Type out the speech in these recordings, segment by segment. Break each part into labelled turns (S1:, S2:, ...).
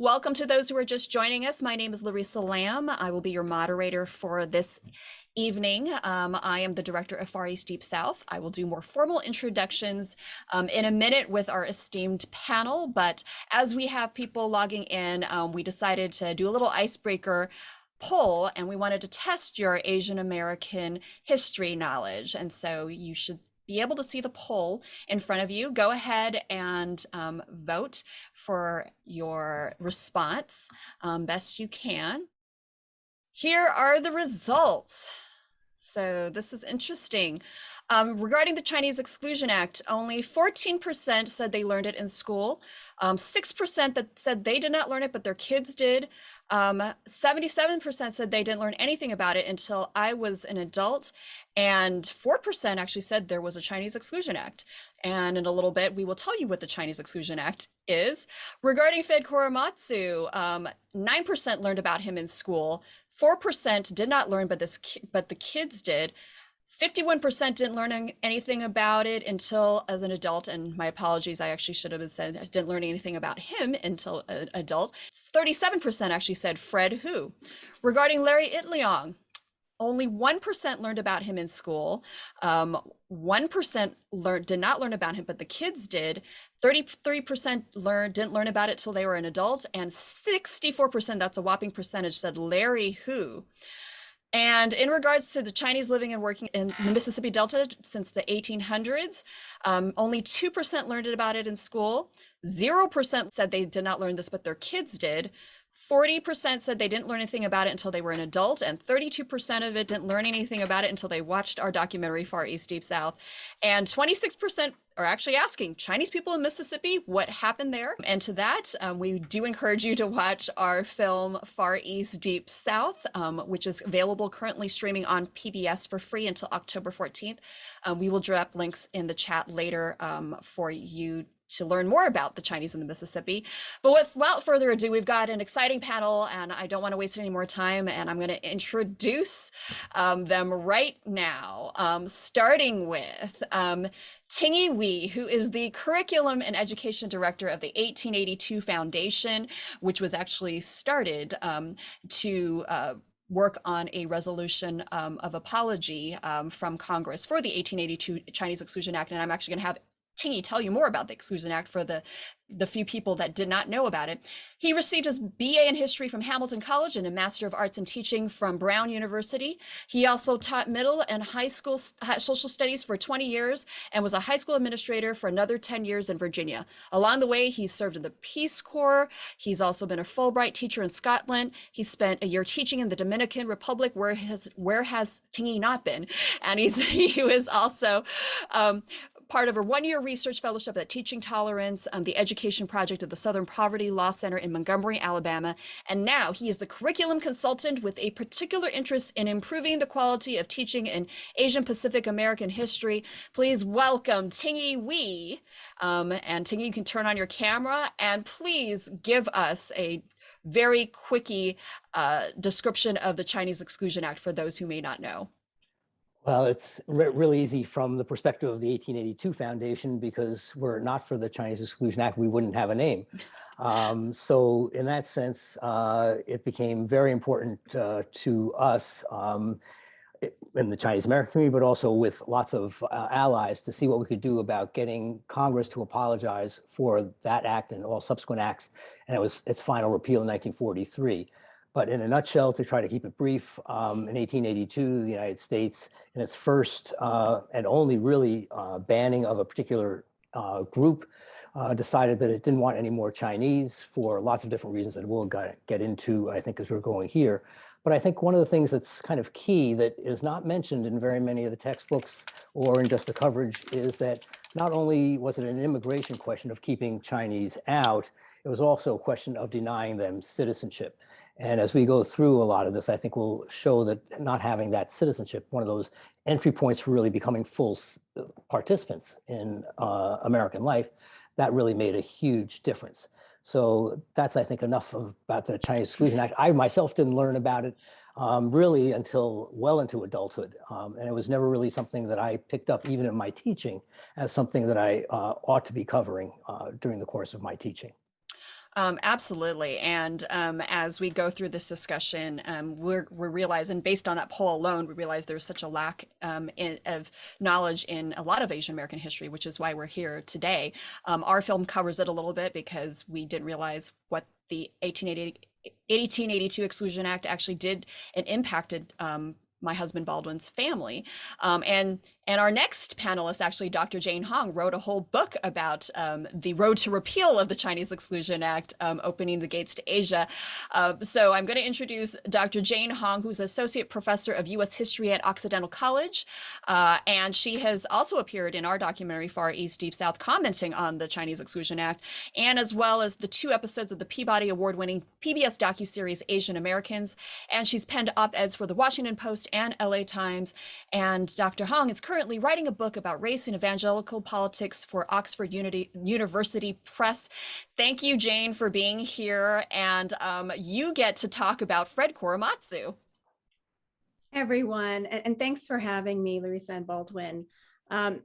S1: Welcome to those who are just joining us. My name is Larissa Lam. I will be your moderator for this evening. I am the director of Far East Deep South. I will do more formal introductions in a minute with our esteemed panel, but as we have people logging in, we decided to do a little icebreaker poll, and we wanted to test your Asian American history knowledge. And so you should be able to see the poll in front of you. Go ahead and vote for your response best you can. Here are the results. So this is interesting. Regarding the Chinese Exclusion Act, only 14% said they learned it in school, 6% that said they did not learn it, but their kids did. 77% said they didn't learn anything about it until I was an adult, and 4% actually said there was a Chinese Exclusion Act. And in a little bit, we will tell you what the Chinese Exclusion Act is. Regarding Fred Korematsu, 9% learned about him in school, 4% did not learn, but the kids did. 51% didn't learn anything about it until as an adult, and my apologies, I actually should have said I didn't learn anything about him until an adult. 37% actually said Fred who. Regarding Larry Itliong, only 1% learned about him in school. 1% did not learn about him, but the kids did. 33% didn't learn about it till they were an adult, and 64%, that's a whopping percentage, said Larry who. And in regards to the Chinese living and working in the Mississippi Delta since the 1800s, only 2% learned about it in school. 0% said they did not learn this, but their kids did. 40% said they didn't learn anything about it until they were an adult, and 32% of it didn't learn anything about it until they watched our documentary, Far East Deep South. And 26% are actually asking Chinese people in Mississippi what happened there. And to that, we do encourage you to watch our film, Far East Deep South, which is available currently streaming on PBS for free until October 14th. We will drop links in the chat later for you to learn more about the Chinese in the Mississippi. But without further ado, we've got an exciting panel, and I don't want to waste any more time, and I'm going to introduce them right now, starting with Ting-Yi Oei, who is the Curriculum and Education Director of the 1882 Foundation, which was actually started to work on a resolution of apology from Congress for the 1882 Chinese Exclusion Act. And I'm actually going to have Ting-Yi tell you more about the Exclusion Act for the few people that did not know about it. He received his BA in history from Hamilton College and a Master of Arts in Teaching from Brown University. He also taught middle and high school social studies for 20 years and was a high school administrator for another 10 years in Virginia. Along the way, he served in the Peace Corps. He's also been a Fulbright teacher in Scotland. He spent a year teaching in the Dominican Republic, where has Ting-Yi not been? And he was also part of a one-year research fellowship at Teaching Tolerance, the education project of the Southern Poverty Law Center in Montgomery, Alabama. And now he is the curriculum consultant with a particular interest in improving the quality of teaching in Asian Pacific American history. Please welcome Ting-Yi Oei. And Ting-Yi, you can turn on your camera, and please give us a very quickie description of the Chinese Exclusion Act for those who may not know.
S2: Well, it's really easy from the perspective of the 1882 Foundation, because were it not for the Chinese Exclusion Act, we wouldn't have a name. So in that sense, it became very important to us in the Chinese American community, but also with lots of allies, to see what we could do about getting Congress to apologize for that act and all subsequent acts. And it was its final repeal in 1943. But in a nutshell, to try to keep it brief, in 1882, the United States, in its first and only really banning of a particular group, decided that it didn't want any more Chinese for lots of different reasons that we'll get into, I think, as we're going here. But I think one of the things that's kind of key that is not mentioned in very many of the textbooks or in just the coverage is that not only was it an immigration question of keeping Chinese out, it was also a question of denying them citizenship. And as we go through a lot of this, I think we'll show that not having that citizenship, one of those entry points for really becoming full participants in American life, that really made a huge difference. So that's, I think, enough about the Chinese Exclusion Act. I myself didn't learn about it really until well into adulthood. And it was never really something that I picked up, even in my teaching, as something that I ought to be covering during the course of my teaching.
S1: Absolutely. And as we go through this discussion, we're realizing, based on that poll alone, we realize there's such a lack of knowledge in a lot of Asian American history, which is why we're here today. Our film covers it a little bit because we didn't realize what the 1882 Exclusion Act actually did and impacted my husband Baldwin's family. And our next panelist, actually, Dr. Jane Hong, wrote a whole book about the road to repeal of the Chinese Exclusion Act, opening the gates to Asia. So I'm going to introduce Dr. Jane Hong, who's Associate Professor of U.S. History at Occidental College. And she has also appeared in our documentary, Far East, Deep South, commenting on the Chinese Exclusion Act, and as well as the 2 episodes of the Peabody Award-winning PBS docuseries Asian Americans. And she's penned op-eds for the Washington Post and LA Times. And Dr. Hong is currently writing a book about race and evangelical politics for Oxford University Press. Thank you, Jane, for being here. And you get to talk about Fred Korematsu.
S3: Hey, everyone, and thanks for having me, Larissa and Baldwin. Fred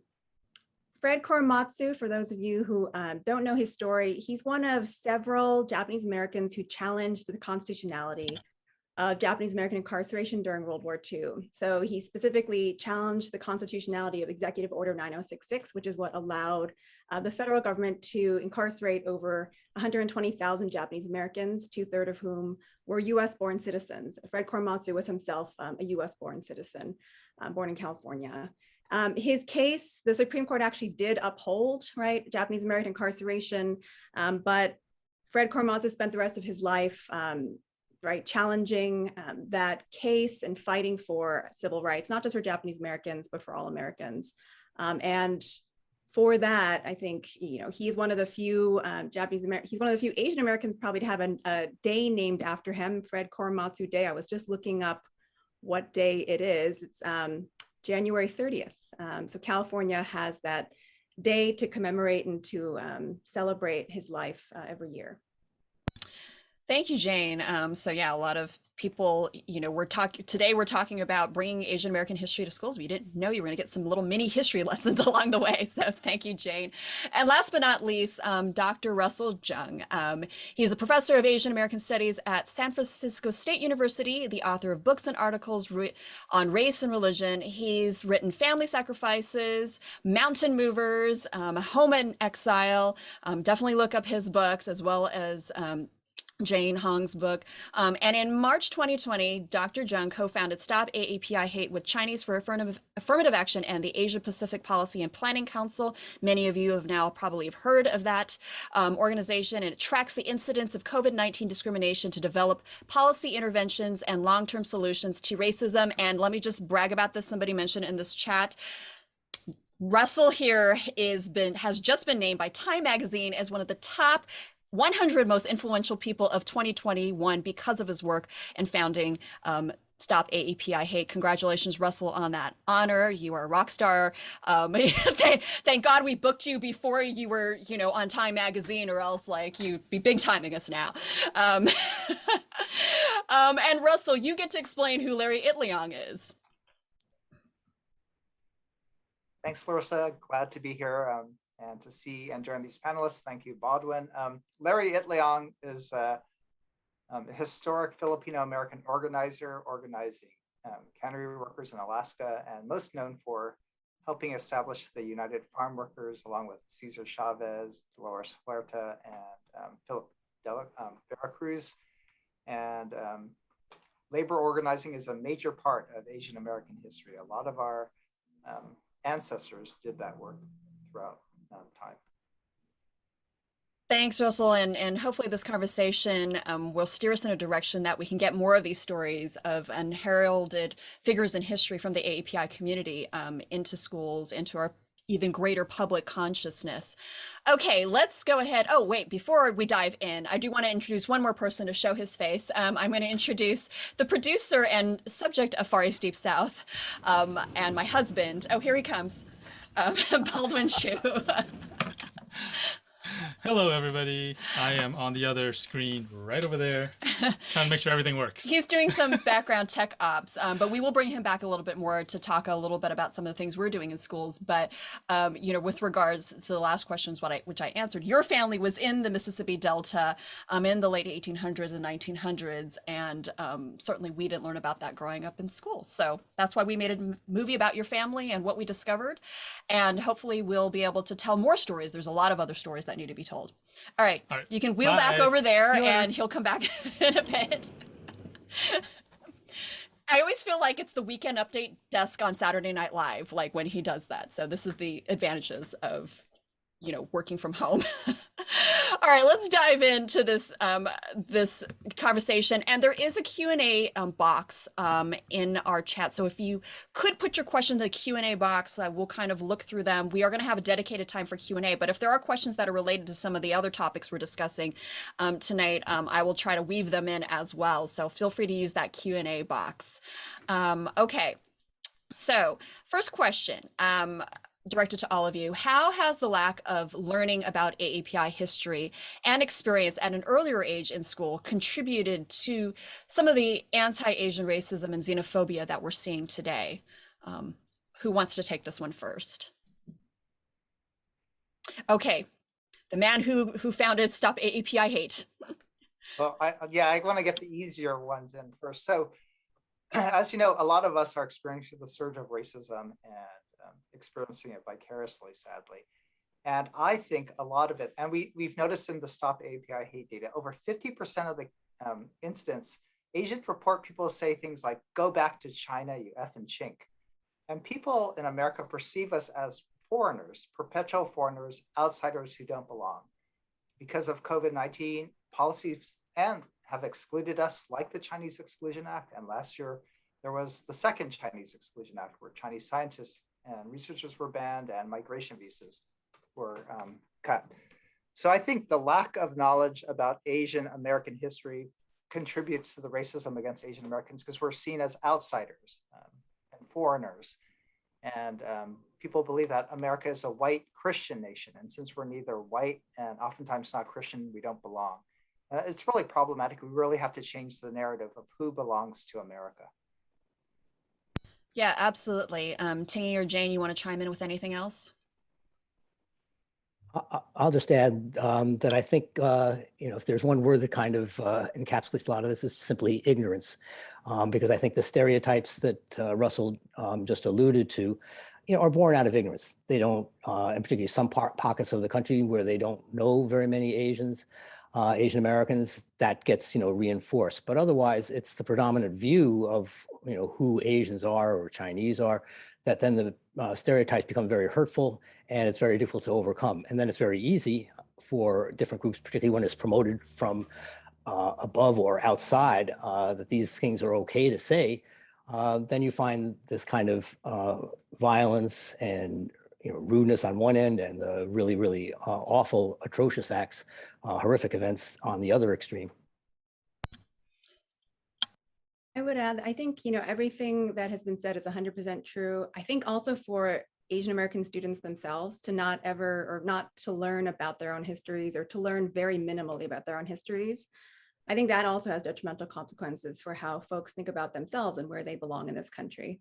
S3: Korematsu, for those of you who don't know his story, he's one of several Japanese Americans who challenged the constitutionality of Japanese American incarceration during World War II. So he specifically challenged the constitutionality of Executive Order 9066, which is what allowed the federal government to incarcerate over 120,000 Japanese Americans, 2/3 of whom were US-born citizens. Fred Korematsu was himself a US-born citizen, born in California. His case, the Supreme Court actually did uphold, right, Japanese American incarceration, but Fred Korematsu spent the rest of his life challenging that case and fighting for civil rights, not just for Japanese Americans, but for all Americans. And for that, I think, he's one of the few he's one of the few Asian Americans probably to have a day named after him, Fred Korematsu Day. I was just looking up what day it is. It's January 30th. So California has that day to commemorate and to celebrate his life every year.
S1: Thank you, Jane. So yeah, a lot of people, today we're talking about bringing Asian American history to schools. We didn't know you were going to get some little mini history lessons along the way. So thank you, Jane. And last but not least, Dr. Russell Jeung. He's a professor of Asian American Studies at San Francisco State University, the author of books and articles on race and religion. He's written Family Sacrifices, Mountain Movers, Home in Exile. Definitely look up his books, as well as Jane Hong's book. And in March 2020, Dr. Jeung co-founded Stop AAPI Hate with Chinese for Affirmative Action and the Asia Pacific Policy and Planning Council. Many of you have now probably heard of that organization, and it tracks the incidence of COVID-19 discrimination to develop policy interventions and long-term solutions to racism. And let me just brag about this. Somebody mentioned in this chat, Russell here has just been named by Time Magazine as one of the top 100 most influential people of 2021 because of his work in founding Stop AAPI Hate. Congratulations, Russell, on that honor. You are a rock star. Thank God we booked you before you were, on Time Magazine, or else you'd be big timing us now. And Russell, you get to explain who Larry Itliong is.
S4: Thanks, Larissa. Glad to be here. And to see and join these panelists. Thank you, Baldwin. Larry Itliong is a historic Filipino-American organizer, organizing cannery workers in Alaska, and most known for helping establish the United Farm Workers, along with Cesar Chavez, Dolores Huerta, and Philip Veracruz. And labor organizing is a major part of Asian American history. A lot of our ancestors did that work throughout time.
S1: Thanks, Russell, and hopefully this conversation will steer us in a direction that we can get more of these stories of unheralded figures in history from the AAPI community into schools, into our even greater public consciousness. Okay, let's go ahead. Oh, wait, before we dive in, I do want to introduce one more person to show his face. I'm going to introduce the producer and subject of Far East Deep South, and my husband. Oh, here he comes. Baldwin Chiu.
S5: Hello, everybody. I am on the other screen right over there, trying to make sure everything works.
S1: He's doing some background tech ops, but we will bring him back a little bit more to talk a little bit about some of the things we're doing in schools. But with regards to the last questions, which I answered, your family was in the Mississippi Delta in the late 1800s and 1900s, and certainly we didn't learn about that growing up in school. So that's why we made a movie about your family and what we discovered, and hopefully we'll be able to tell more stories. There's a lot of other stories that need to be told. All right, you can wheel back over there and he'll come back in a bit. I always feel like it's the Weekend Update desk on Saturday Night Live, like when he does that. So this is the advantages of, working from home. All right, let's dive into this this conversation. And there is a Q&A box in our chat. So if you could put your question in the Q&A box, we'll kind of look through them. We are going to have a dedicated time for Q&A, but if there are questions that are related to some of the other topics we're discussing tonight, I will try to weave them in as well. So feel free to use that Q&A box. Okay, so first question. Directed to all of you. How has the lack of learning about AAPI history and experience at an earlier age in school contributed to some of the anti-Asian racism and xenophobia that we're seeing today? Who wants to take this one first? Okay, the man who founded Stop AAPI Hate.
S4: Well, I want to get the easier ones in first. So, as you know, a lot of us are experiencing the surge of racism and experiencing it vicariously, sadly. And I think a lot of it, and we've noticed in the Stop AAPI Hate data, over 50% of the incidents, Asians report people say things like, "Go back to China, you effing chink." And people in America perceive us as foreigners, perpetual foreigners, outsiders who don't belong. Because of COVID-19, policies have excluded us, like the Chinese Exclusion Act. And last year, there was the second Chinese Exclusion Act, where Chinese scientists and researchers were banned and migration visas were cut. So I think the lack of knowledge about Asian American history contributes to the racism against Asian Americans, because we're seen as outsiders and foreigners. And people believe that America is a white Christian nation. And since we're neither white and oftentimes not Christian, we don't belong. It's really problematic. We really have to change the narrative of who belongs to America.
S1: Yeah, absolutely. Ting-Yi or Jane, you want to chime in with anything else?
S2: I'll just add that I think, if there's one word that kind of encapsulates a lot of this, is simply ignorance. Because I think the stereotypes that Russell just alluded to, are born out of ignorance. They don't, and particularly some pockets of the country where they don't know very many Asian Americans, that gets, reinforced. But otherwise, it's the predominant view of, who Asians are or Chinese are, that then the stereotypes become very hurtful, and it's very difficult to overcome. And then it's very easy for different groups, particularly when it's promoted from above or outside, that these things are okay to say. Then you find this kind of violence and rudeness on one end, and the really, really awful, atrocious acts, horrific events on the other extreme.
S3: I would add, I think, everything that has been said is 100% true. I think also for Asian American students themselves to not to learn about their own histories, or to learn very minimally about their own histories, I think that also has detrimental consequences for how folks think about themselves and where they belong in this country.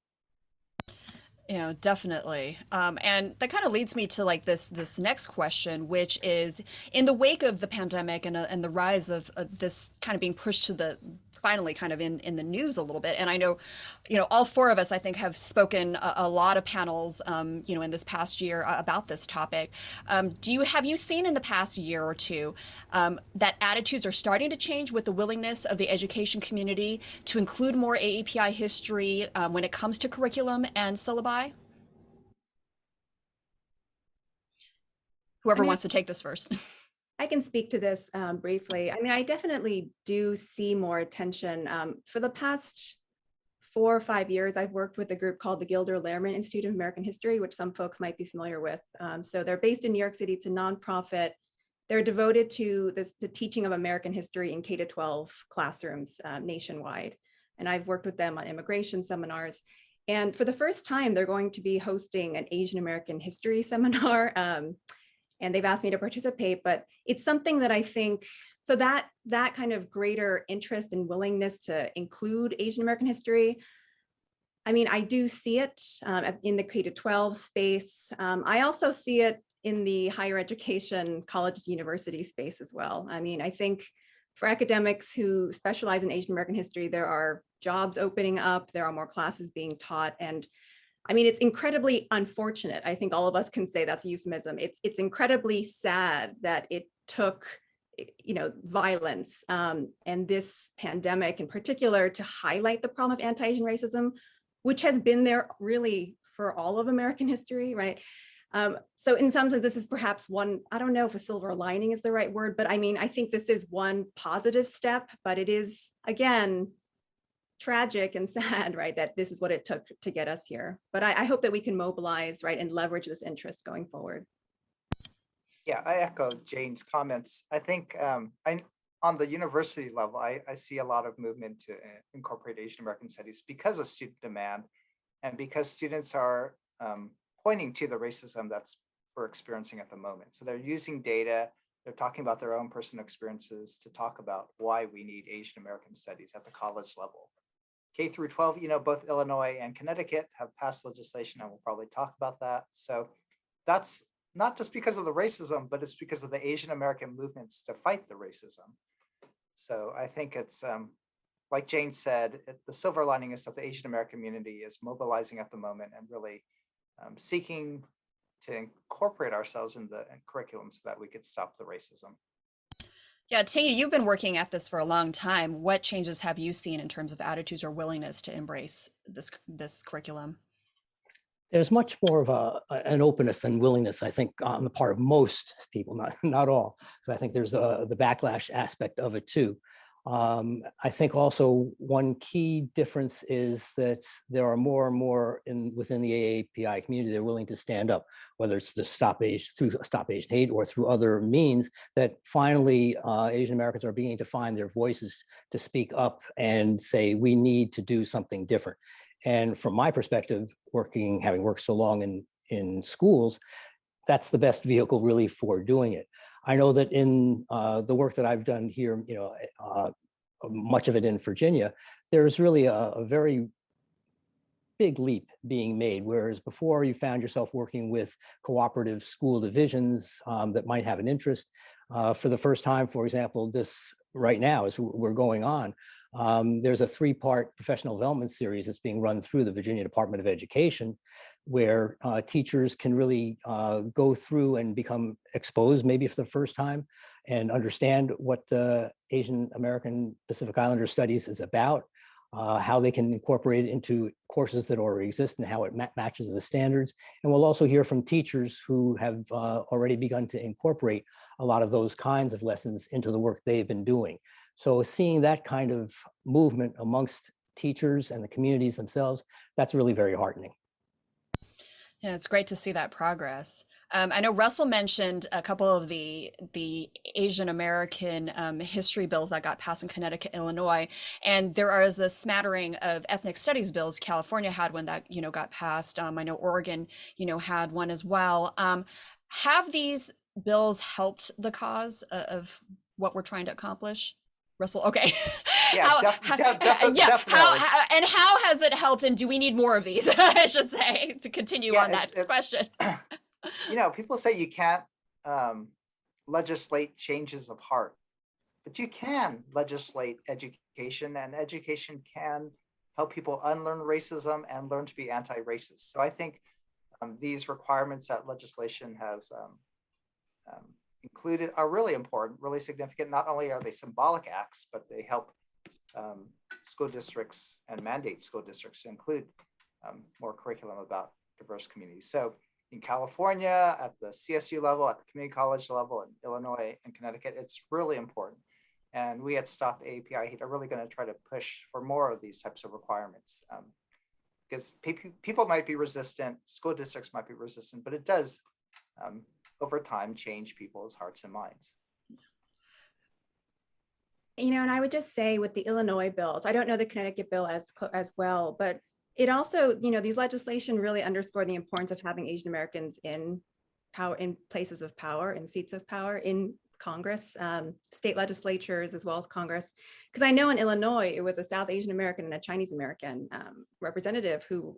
S1: Definitely. And that kind of leads me to this next question, which is, in the wake of the pandemic and the rise of this kind of being pushed to the finally kind of in the news a little bit. And I know, all four of us, I think, have spoken a lot of panels, in this past year about this topic. Have you seen in the past year or two that attitudes are starting to change with the willingness of the education community to include more AAPI history when it comes to curriculum and syllabi? Whoever wants to take this first.
S3: I can speak to this briefly. I mean, I definitely do see more attention. For the past 4 or 5 years, I've worked with a group called the Gilder Lehrman Institute of American History, which some folks might be familiar with. So they're based in New York City. It's a nonprofit. They're devoted to the teaching of American history in K-12 classrooms nationwide. And I've worked with them on immigration seminars. And for the first time, they're going to be hosting an Asian American history seminar and they've asked me to participate, but it's something that I think, so that kind of greater interest and willingness to include Asian American history, I mean, I do see it in the K-12 space. I also see it in the higher education, colleges, university space as well. I mean, I think for academics who specialize in Asian American history, there are jobs opening up, there are more classes being taught, and I mean, it's incredibly unfortunate. I think all of us can say that's a euphemism. It's incredibly sad that it took, violence and this pandemic in particular to highlight the problem of anti-Asian racism, which has been there really for all of American history, right? So in some sense, this is perhaps one, I don't know if a silver lining is the right word, but I mean, I think this is one positive step, but it is, again, tragic and sad, right, that this is what it took to get us here. But I hope that we can mobilize, right, and leverage this interest going forward.
S4: Yeah, I echo Jane's comments. I think on the university level, I see a lot of movement to incorporate Asian American studies because of student demand and because students are pointing to the racism that's we're experiencing at the moment. So they're using data, they're talking about their own personal experiences to talk about why we need Asian American studies at the college level. K through 12, both Illinois and Connecticut have passed legislation, and we'll probably talk about that. So that's not just because of the racism, but it's because of the Asian American movements to fight the racism. So I think it's, like Jane said, the silver lining is that the Asian American community is mobilizing at the moment and really seeking to incorporate ourselves in the curriculum so that we could stop the racism.
S1: Yeah, Ting-Yi, you've been working at this for a long time. What changes have you seen in terms of attitudes or willingness to embrace this curriculum?
S2: There's much more of an openness and willingness, I think, on the part of most people, not all, because I think there's the backlash aspect of it too. I think also one key difference is that there are more and more within the AAPI community, they're willing to stand up, whether it's through Stop Asian Hate or through other means, that finally Asian Americans are beginning to find their voices to speak up and say, we need to do something different. And from my perspective, having worked so long in schools, that's the best vehicle really for doing it. I know that in the work that I've done here, much of it in Virginia, there's really a very big leap being made. Whereas before you found yourself working with cooperative school divisions that might have an interest. For the first time, for example, this right now as we're going on, there's a 3-part professional development series that's being run through the Virginia Department of Education, where teachers can really go through and become exposed maybe for the first time and understand what the Asian American Pacific Islander Studies is about, how they can incorporate it into courses that already exist and how it matches the standards. And we'll also hear from teachers who have already begun to incorporate a lot of those kinds of lessons into the work they've been doing. So seeing that kind of movement amongst teachers and the communities themselves, that's really very heartening.
S1: Yeah, it's great to see that progress. I know Russell mentioned a couple of the Asian American history bills that got passed in Connecticut, Illinois, and there is a smattering of ethnic studies bills. California had one that got passed. I know Oregon had one as well. Have these bills helped the cause of what we're trying to accomplish? Russell, okay.
S4: Yeah, definitely.
S1: How has it helped, and do we need more of these, I should say, to continue on that question?
S4: People say you can't legislate changes of heart, but you can legislate education, and education can help people unlearn racism and learn to be anti-racist. So I think these requirements that legislation has included are really important, really significant. Not only are they symbolic acts, but they help school districts and mandate school districts to include more curriculum about diverse communities. So in California, at the CSU level, at the community college level, in Illinois and Connecticut, it's really important. And we at Stop AAPI Hate are really going to try to push for more of these types of requirements, because people might be resistant, school districts might be resistant, but it does over time change people's hearts and minds.
S3: And I would just say with the Illinois bills, I don't know the Connecticut bill as well, but it also, these legislation really underscore the importance of having Asian Americans in power in places of power and seats of power in Congress, state legislatures, as well as Congress. Because I know in Illinois, it was a South Asian American and a Chinese American representative who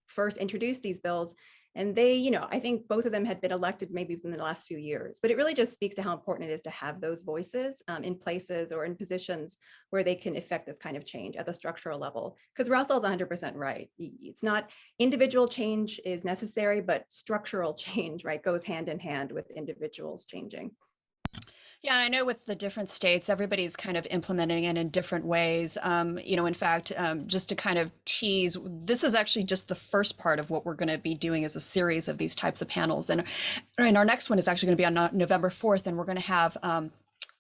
S3: first introduced these bills. And they, you know, I think both of them had been elected maybe within the last few years, but it really just speaks to how important it is to have those voices in places or in positions where they can effect this kind of change at the structural level. Because Russell's 100% right. It's not individual change is necessary, but structural change, right, goes hand in hand with individuals changing.
S1: Yeah, and I know with the different states, everybody's kind of implementing it in different ways. You know, in fact, just to kind of tease, this is actually just the first part of what we're going to be doing as a series of these types of panels. And our next one is actually going to be on November 4th, and we're going to have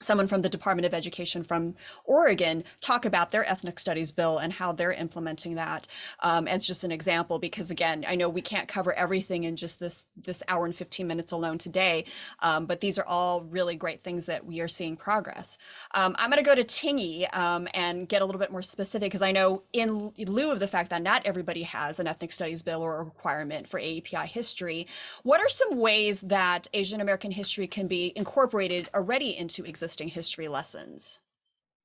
S1: someone from the Department of Education from Oregon talk about their ethnic studies bill and how they're implementing that as just an example, because again, I know we can't cover everything in just this hour and 15 minutes alone today, but these are all really great things that we are seeing progress. I'm going to go to Ting-Yi and get a little bit more specific, because I know in lieu of the fact that not everybody has an ethnic studies bill or a requirement for AAPI history, what are some ways that Asian American history can be incorporated already into existing history lessons?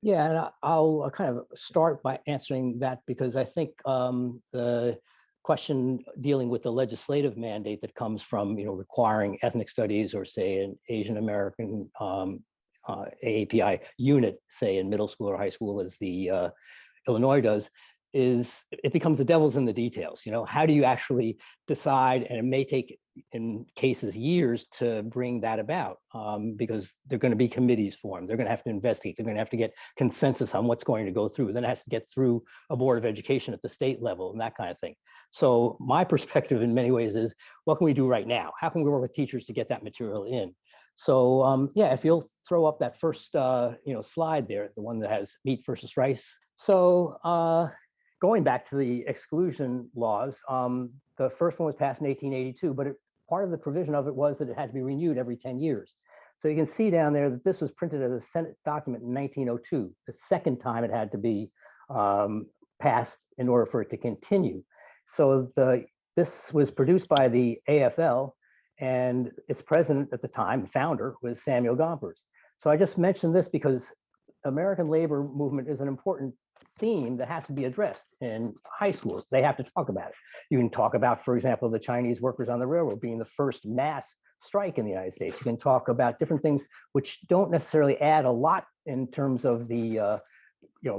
S2: Yeah, and I'll kind of start by answering that, because I think the question dealing with the legislative mandate that comes from, you know, requiring ethnic studies or say an Asian American AAPI unit, say in middle school or high school, as the Illinois does, is it becomes the devil's in the details. You know, how do you actually decide? And it may take, in cases, years to bring that about, because there are going to be committees formed. They're going to have to investigate. They're going to have to get consensus on what's going to go through. Then it has to get through a board of education at the state level and that kind of thing. So my perspective in many ways is, what can we do right now? How can we work with teachers to get that material in? So yeah, if you'll throw up that first slide there, the one that has meat versus rice. So going back to the exclusion laws, the first one was passed in 1882, but part of the provision of it was that it had to be renewed every 10 years. So you can see down there that this was printed as a Senate document in 1902, the second time it had to be passed in order for it to continue. So this was produced by the AFL, and its president at the time, founder, was Samuel Gompers. So I just mentioned this because American labor movement is an important theme that has to be addressed in high schools. They have to talk about it. You can talk about, for example, the Chinese workers on the railroad being the first mass strike in the United States. You can talk about different things which don't necessarily add a lot in terms of the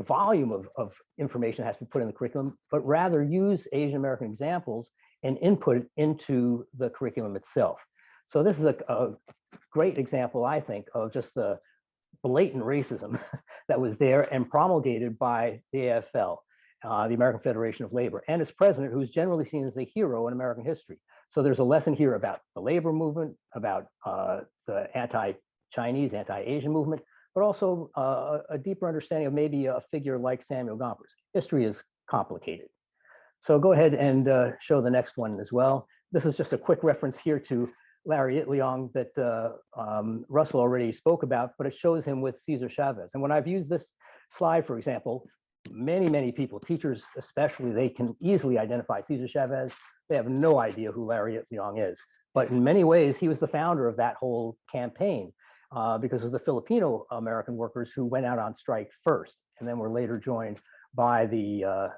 S2: volume of information that has to be put in the curriculum, but rather use Asian American examples and input it into the curriculum itself. So this is a great example, I think, of just the blatant racism that was there and promulgated by the AFL, the American Federation of Labor, and its president, who's generally seen as a hero in American history. So there's a lesson here about the labor movement, about the anti-Chinese, anti-Asian movement, but also a deeper understanding of maybe a figure like Samuel Gompers. History is complicated. So go ahead and show the next one as well. This is just a quick reference here to Larry Itliong that Russell already spoke about, but it shows him with Cesar Chavez. And when I've used this slide, for example, many people, teachers especially, they can easily identify Cesar Chavez. They have no idea who Larry Itliong is. But in many ways, he was the founder of that whole campaign because it was the Filipino American workers who went out on strike first, and then were later joined by the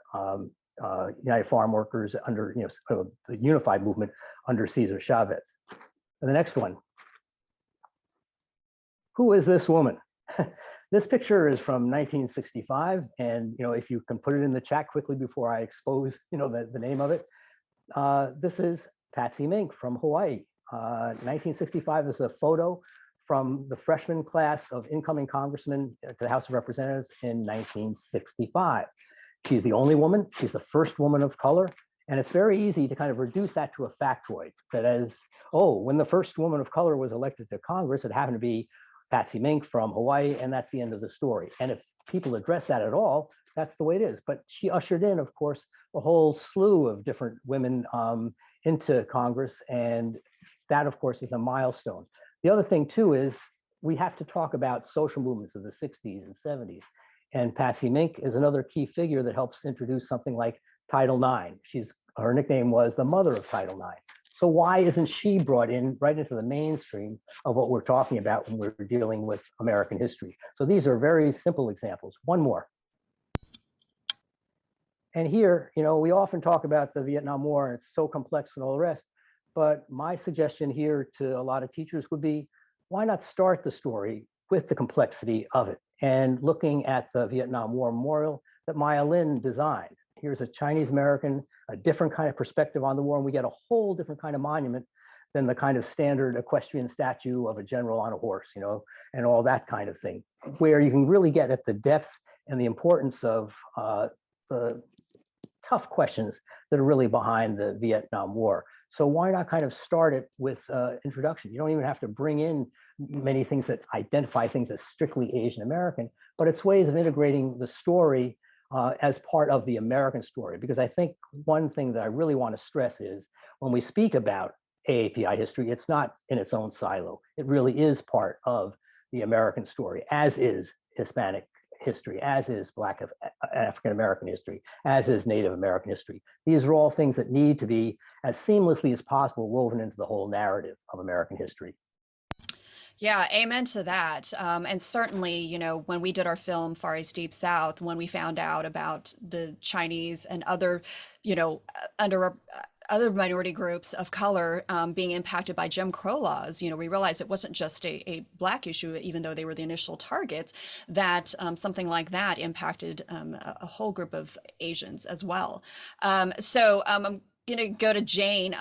S2: United Farm Workers under the Unified Movement under Cesar Chavez. And the next one. Who is this woman? This picture is from 1965, and if you can put it in the chat quickly before I expose the name of it. This is Patsy Mink from Hawaii. 1965 is a photo from the freshman class of incoming congressmen to the House of Representatives in 1965. She's the only woman. She's the first woman of color. And it's very easy to kind of reduce that to a factoid, that as, when the first woman of color was elected to Congress, it happened to be Patsy Mink from Hawaii, and that's the end of the story. And if people address that at all, that's the way it is. But she ushered in, of course, a whole slew of different women into Congress, and that, of course, is a milestone. The other thing, too, is we have to talk about social movements of the 60s and 70s. And Patsy Mink is another key figure that helps introduce something like Title IX. Her nickname was the mother of Title IX. So why isn't she brought in right into the mainstream of what we're talking about when we're dealing with American history? So these are very simple examples. One more. And here, we often talk about the Vietnam War and it's so complex and all the rest. But my suggestion here to a lot of teachers would be, why not start the story with the complexity of it and looking at the Vietnam War memorial that Maya Lin designed. Here's a Chinese American, a different kind of perspective on the war, and we get a whole different kind of monument than the kind of standard equestrian statue of a general on a horse, and all that kind of thing, where you can really get at the depth and the importance of the tough questions that are really behind the Vietnam War. So why not kind of start it with introduction? You don't even have to bring in many things that identify things as strictly Asian American, but it's ways of integrating the story as part of the American story. Because I think one thing that I really want to stress is when we speak about AAPI history, it's not in its own silo. It really is part of the American story, as is Hispanic history, as is Black African American history, as is Native American history. These are all things that need to be as seamlessly as possible woven into the whole narrative of American history.
S1: Yeah, amen to that. And certainly, when we did our film Far East Deep South, when we found out about the Chinese and other, other minority groups of color being impacted by Jim Crow laws, we realized it wasn't just a Black issue, even though they were the initial targets, that something like that impacted a whole group of Asians as well. So I'm going to go to Jane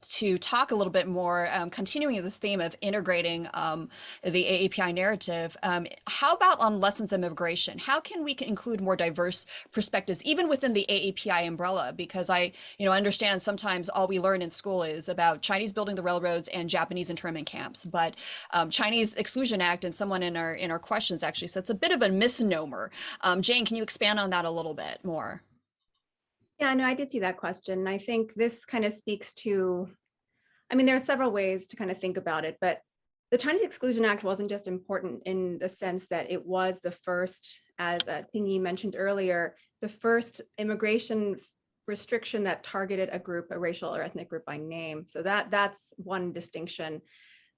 S1: to talk a little bit more, continuing this theme of integrating the AAPI narrative. How about on lessons of immigration? How can we include more diverse perspectives, even within the AAPI umbrella? Because I understand sometimes all we learn in school is about Chinese building the railroads and Japanese internment camps. But Chinese Exclusion Act, and someone in our questions actually said it's a bit of a misnomer. Jane, can you expand on that a little bit more?
S3: Yeah, no, I did see that question. And I think this kind of speaks to, there are several ways to kind of think about it, but the Chinese Exclusion Act wasn't just important in the sense that it was the first, as Ting-Yi mentioned earlier, the first immigration restriction that targeted a group, a racial or ethnic group by name. So that's one distinction.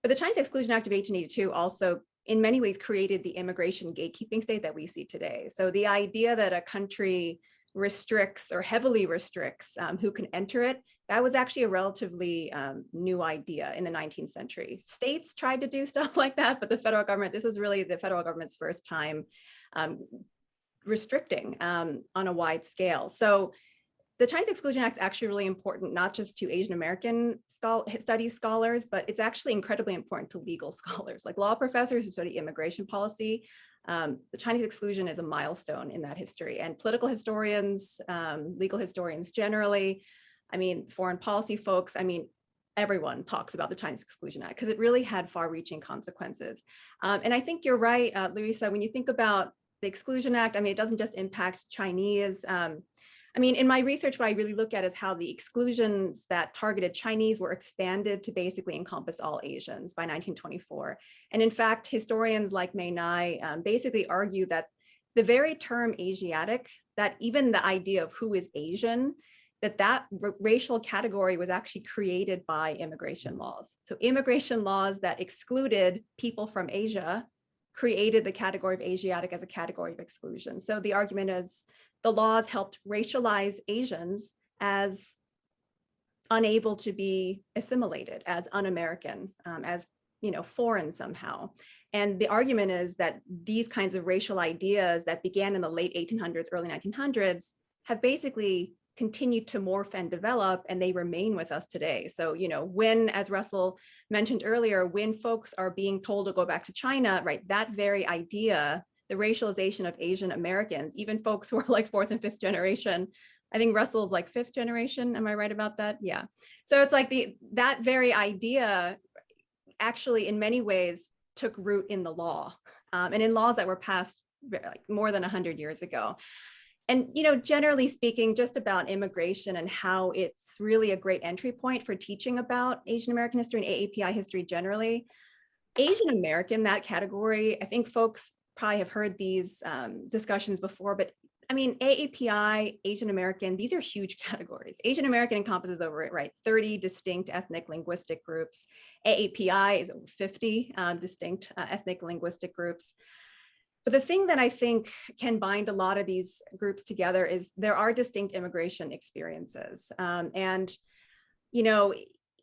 S3: But the Chinese Exclusion Act of 1882 also in many ways created the immigration gatekeeping state that we see today. So the idea that a country restricts or heavily restricts who can enter it, that was actually a relatively new idea in the 19th century. States tried to do stuff like that, but the federal government, this is really the federal government's first time restricting on a wide scale. So the Chinese Exclusion Act is actually really important, not just to Asian American studies scholars, but it's actually incredibly important to legal scholars, like law professors who study immigration policy. The Chinese exclusion is a milestone in that history, and political historians, legal historians generally, foreign policy folks, everyone talks about the Chinese Exclusion Act because it really had far-reaching consequences. And I think you're right, Larissa, when you think about the Exclusion Act, it doesn't just impact Chinese. In my research, what I really look at is how the exclusions that targeted Chinese were expanded to basically encompass all Asians by 1924. And in fact, historians like Mei Nai basically argue that the very term Asiatic, that even the idea of who is Asian, that racial category was actually created by immigration laws. So immigration laws that excluded people from Asia created the category of Asiatic as a category of exclusion. So the argument is the laws helped racialize Asians as unable to be assimilated, as un-American, as foreign somehow. And the argument is that these kinds of racial ideas that began in the late 1800s, early 1900s have basically continued to morph and develop, and they remain with us today. So, when, as Russell mentioned earlier, when folks are being told to go back to China, right, that very idea, the racialization of Asian Americans, even folks who are like fourth and fifth generation. I think Russell's like fifth generation. Am I right about that? Yeah. So it's like that very idea actually in many ways took root in the law and in laws that were passed like more than 100 years ago. And, generally speaking, just about immigration and how it's really a great entry point for teaching about Asian American history and AAPI history generally. Asian American, that category, I think folks probably have heard these discussions before, but I mean, AAPI, Asian American, these are huge categories. Asian American encompasses over it, right? 30 distinct ethnic linguistic groups. AAPI is over 50 distinct ethnic linguistic groups. But the thing that I think can bind a lot of these groups together is there are distinct immigration experiences. And, you know,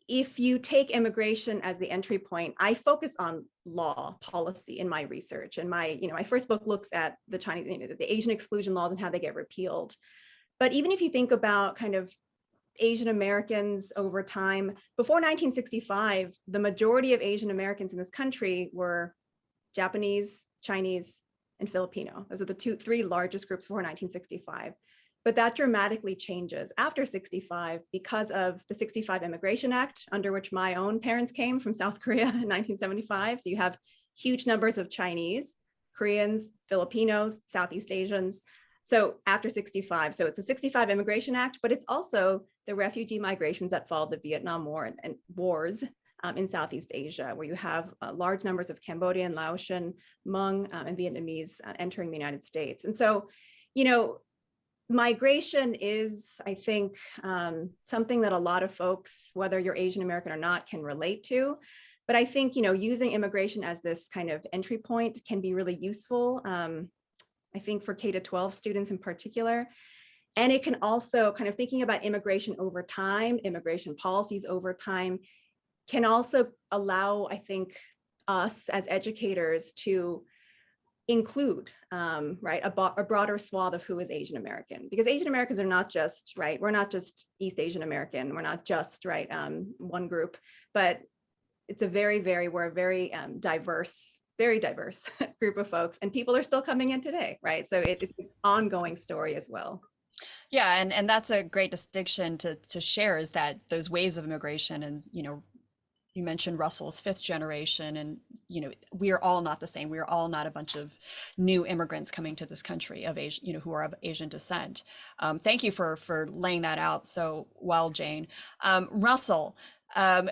S3: if you take immigration as the entry point, I focus on law policy in my research. And my first book looks at the Chinese, the Asian exclusion laws and how they get repealed. But even if you think about kind of Asian Americans over time, before 1965, the majority of Asian Americans in this country were Japanese, Chinese, and Filipino. Those are the three largest groups before 1965. But that dramatically changes after 65 because of the 65 Immigration Act, under which my own parents came from South Korea in 1975. So you have huge numbers of Chinese, Koreans, Filipinos, Southeast Asians. So after 65, so it's a 65 Immigration Act, but it's also the refugee migrations that followed the Vietnam War and wars in Southeast Asia, where you have large numbers of Cambodian, Laotian, Hmong, and Vietnamese entering the United States. And so, migration is, I think, something that a lot of folks, whether you're Asian American or not, can relate to. But I think, using immigration as this kind of entry point can be really useful, I think for K-12 students in particular. And it can also kind of thinking about immigration over time, immigration policies over time, can also allow, I think, us as educators to include, right, a broader swath of who is Asian American, because Asian Americans are not just, right, we're not just East Asian American, we're not just, right, one group, but it's a very diverse group of folks, and people are still coming in today, right? So it's an ongoing story as well.
S1: Yeah, and that's a great distinction to share, is that those waves of immigration, and you mentioned Russell's fifth generation, and we are all not the same. We are all not a bunch of new immigrants coming to this country of Asian, who are of Asian descent. Thank you for laying that out so well, Jane. Russell,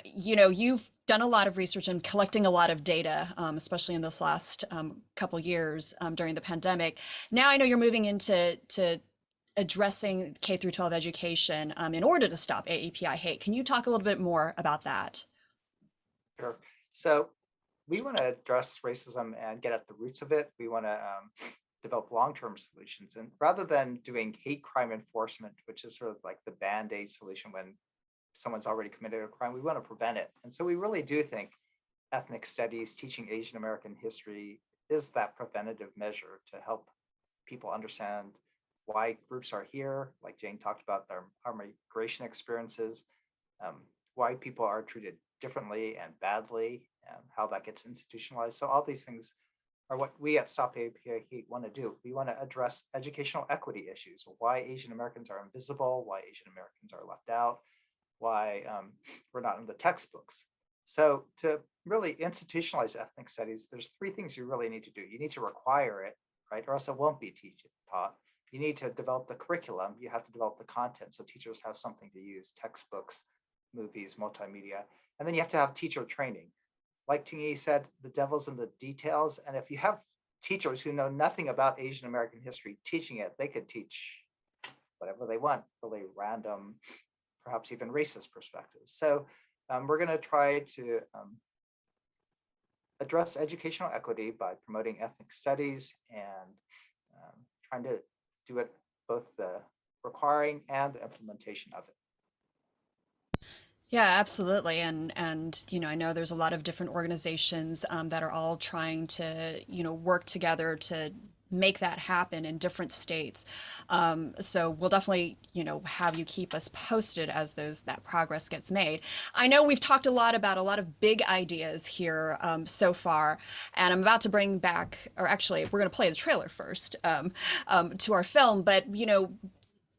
S1: you've done a lot of research and collecting a lot of data, especially in this last couple years during the pandemic. Now I know you're moving into addressing K through 12 education in order to stop AAPI hate. Can you talk a little bit more about that?
S4: Sure. So we want to address racism and get at the roots of it. We want to develop long-term solutions. And rather than doing hate crime enforcement, which is sort of like the Band-Aid solution when someone's already committed a crime, we want to prevent it. And so we really do think ethnic studies, teaching Asian American history is that preventative measure to help people understand why groups are here, like Jane talked about our migration experiences, why people are treated differently and badly, and how that gets institutionalized. So all these things are what we at Stop AAPI Hate want to do. We want to address educational equity issues, why Asian Americans are invisible, why Asian Americans are left out, why we're not in the textbooks. So to really institutionalize ethnic studies, there's three things you really need to do. You need to require it, right? Or else it won't be taught. You need to develop the curriculum. You have to develop the content so teachers have something to use, textbooks, movies, multimedia. And then you have to have teacher training. Like Ting-Yi said, the devil's in the details. And if you have teachers who know nothing about Asian American history teaching it, they could teach whatever they want, really random, perhaps even racist perspectives. So we're going to try to address educational equity by promoting ethnic studies and trying to do it both the requiring and the implementation of it.
S1: Yeah, absolutely. And I know there's a lot of different organizations that are all trying to, work together to make that happen in different states. So we'll definitely, have you keep us posted as that progress gets made. I know we've talked a lot about a lot of big ideas here so far, and I'm about to bring back, or actually, we're going to play the trailer first to our film. But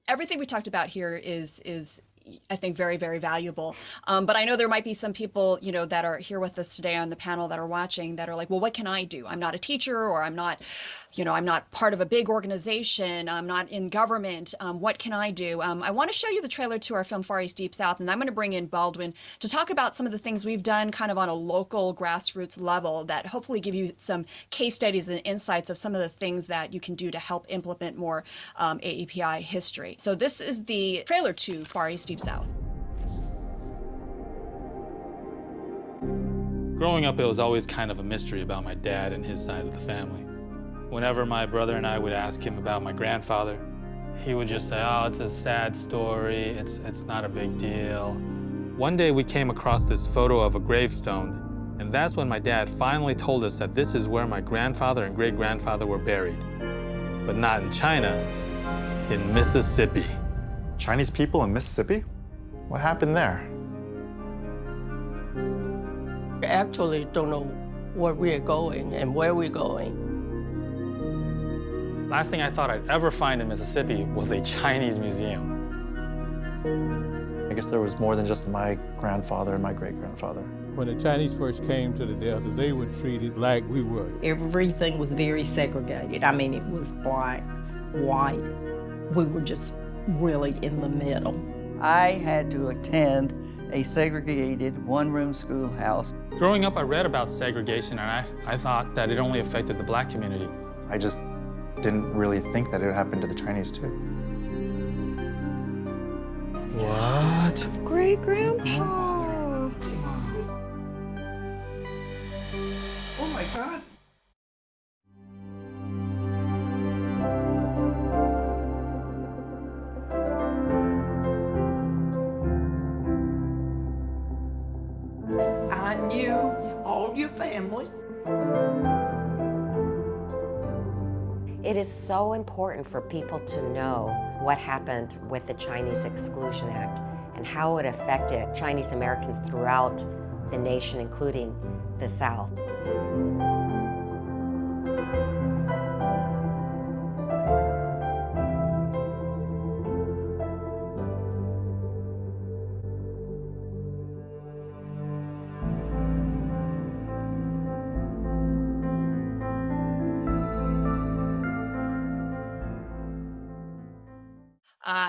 S1: everything we talked about here is I think, very, very valuable. But I know there might be some people, you know, that are here with us today on the panel that are watching that are like, well, what can I do? I'm not a teacher, or I'm not, you know, I'm not part of a big organization. I'm not in government. What can I do? I want to show you the trailer to our film Far East Deep South, and I'm going to bring in Baldwin to talk about some of the things we've done kind of on a local grassroots level that hopefully give you some case studies and insights of some of the things that you can do to help implement more AAPI history. So this is the trailer to Far East Deep South.
S5: Growing up, it was always kind of a mystery about my dad and his side of the family. Whenever my brother and I would ask him about my grandfather, he would just say, oh, it's a sad story, it's not a big deal. One day we came across this photo of a gravestone, and that's when my dad finally told us that this is where my grandfather and great-grandfather were buried. But not in China, in Mississippi.
S6: Chinese people in Mississippi? What happened there?
S7: I actually don't know where we're going and where we're going.
S5: Last thing I thought I'd ever find in Mississippi was a Chinese museum.
S6: I guess there was more than just my grandfather and my great-grandfather.
S8: When the Chinese first came to the Delta, they were treated like we were.
S7: Everything was very segregated. I mean, it was black, white. We were just really in the middle.
S9: I had to attend a segregated one-room schoolhouse.
S5: Growing up, I read about segregation, and I thought that it only affected the black community.
S6: I just didn't really think that it happened to the Chinese too.
S5: What?
S1: Great-grandpa.
S9: Oh my God. I knew all your family.
S10: It is so important for people to know what happened with the Chinese Exclusion Act and how it affected Chinese Americans throughout the nation, including the South.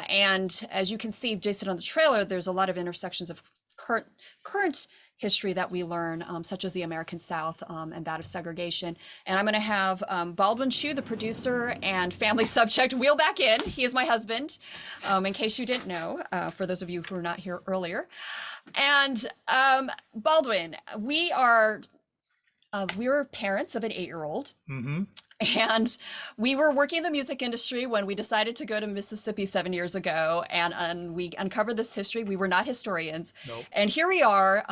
S1: And as you can see, Jason, on the trailer, there's a lot of intersections of current history that we learn, such as the American South and that of segregation. And I'm going to have Baldwin Chiu, the producer and family subject, wheel back in. He is my husband, in case you didn't know, for those of you who were not here earlier. And Baldwin, we're parents of an 8-year-old.
S5: Mm-hmm.
S1: And we were working in the music industry when we decided to go to Mississippi 7 years ago, and we uncovered this history. We were not historians.
S5: Nope.
S1: And here we are,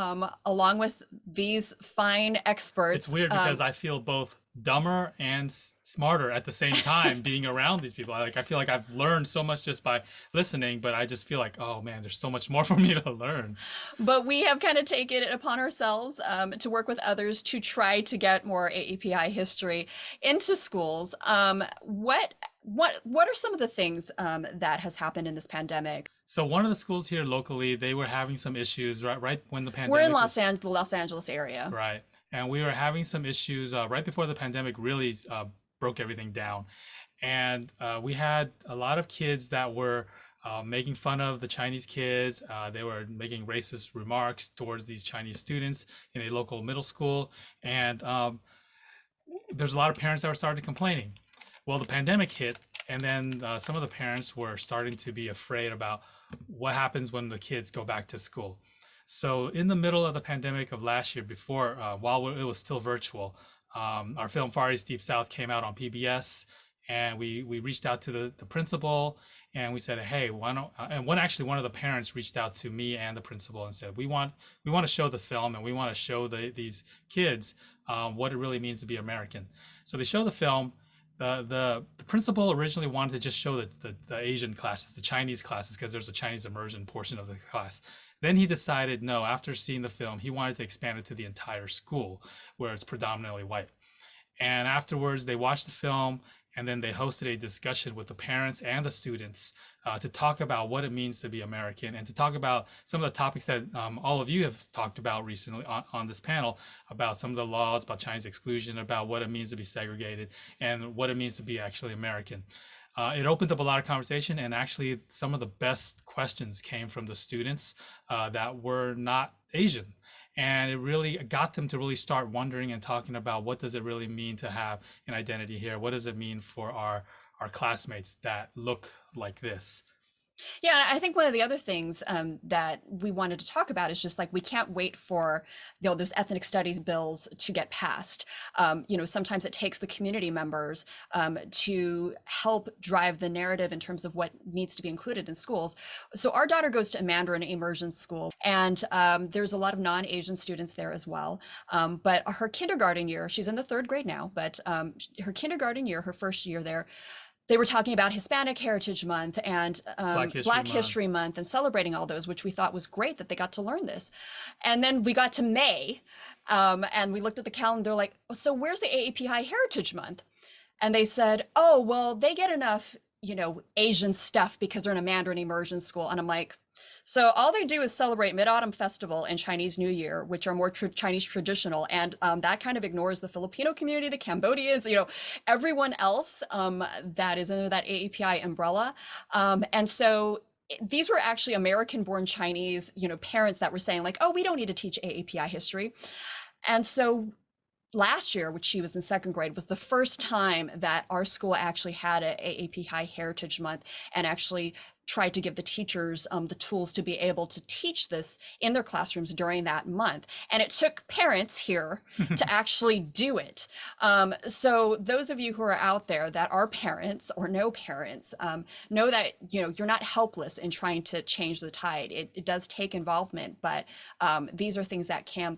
S1: along with these fine experts.
S5: It's weird because I feel both dumber and smarter at the same time being around these people. I feel like I've learned so much just by listening, but I just feel like, oh man, there's so much more for me to learn.
S1: But we have kind of taken it upon ourselves to work with others to try to get more AAPI history into schools. What are some of the things that has happened in this pandemic?
S5: So one of the schools here locally, they were having some issues right when the pandemic.
S1: We're in the Los Angeles area.
S5: Right. And we were having some issues right before the pandemic really broke everything down. And we had a lot of kids that were making fun of the Chinese kids. They were making racist remarks towards these Chinese students in a local middle school. And there's a lot of parents that were started complaining. Well, the pandemic hit, and then some of the parents were starting to be afraid about what happens when the kids go back to school. So in the middle of the pandemic of last year, before, while it was still virtual, our film Far East Deep South came out on PBS, and we reached out to the principal, and we said, hey, why don't, and one of the parents reached out to me and the principal and said, we want to show the film, and we want to show these kids what it really means to be American. So they show the film. The principal originally wanted to just show the Asian classes, the Chinese classes, because there's a Chinese immersion portion of the class. Then he decided, no, after seeing the film, he wanted to expand it to the entire school where it's predominantly white. And afterwards, they watched the film and then they hosted a discussion with the parents and the students to talk about what it means to be American, and to talk about some of the topics that all of you have talked about recently on this panel, about some of the laws, about Chinese exclusion, about what it means to be segregated, and what it means to be actually American. It opened up a lot of conversation, and actually some of the best questions came from the students that were not Asian. And it really got them to really start wondering and talking about, what does it really mean to have an identity here? What does it mean for our classmates that look like this?
S1: Yeah, I think one of the other things that we wanted to talk about is just like, we can't wait for, you know, those ethnic studies bills to get passed. You know, sometimes it takes the community members to help drive the narrative in terms of what needs to be included in schools. So our daughter goes to a Mandarin immersion school, and there's a lot of non-Asian students there as well. But her kindergarten year, she's in the 3rd grade now, but her kindergarten year, her first year there, they were talking about Hispanic Heritage Month and Black History Month, and celebrating all those, which we thought was great that they got to learn this. And then we got to May, and we looked at the calendar like, so where's the AAPI Heritage Month? And they said, oh, well, they get enough, you know, Asian stuff because they're in a Mandarin immersion school. And I'm like, so all they do is celebrate Mid-Autumn Festival and Chinese New Year, which are more Chinese traditional, and that kind of ignores the Filipino community, the Cambodians, you know, everyone else that is under that AAPI umbrella. And so these were actually American-born Chinese, you know, parents that were saying like, oh, we don't need to teach AAPI history. And so last year, which she was in 2nd grade, was the first time that our school actually had a AAPI Heritage Month, and actually tried to give the teachers the tools to be able to teach this in their classrooms during that month. And it took parents here to actually do it. So those of you who are out there that are parents or no parents, know that, you know, you're not helpless in trying to change the tide. It does take involvement, but these are things that can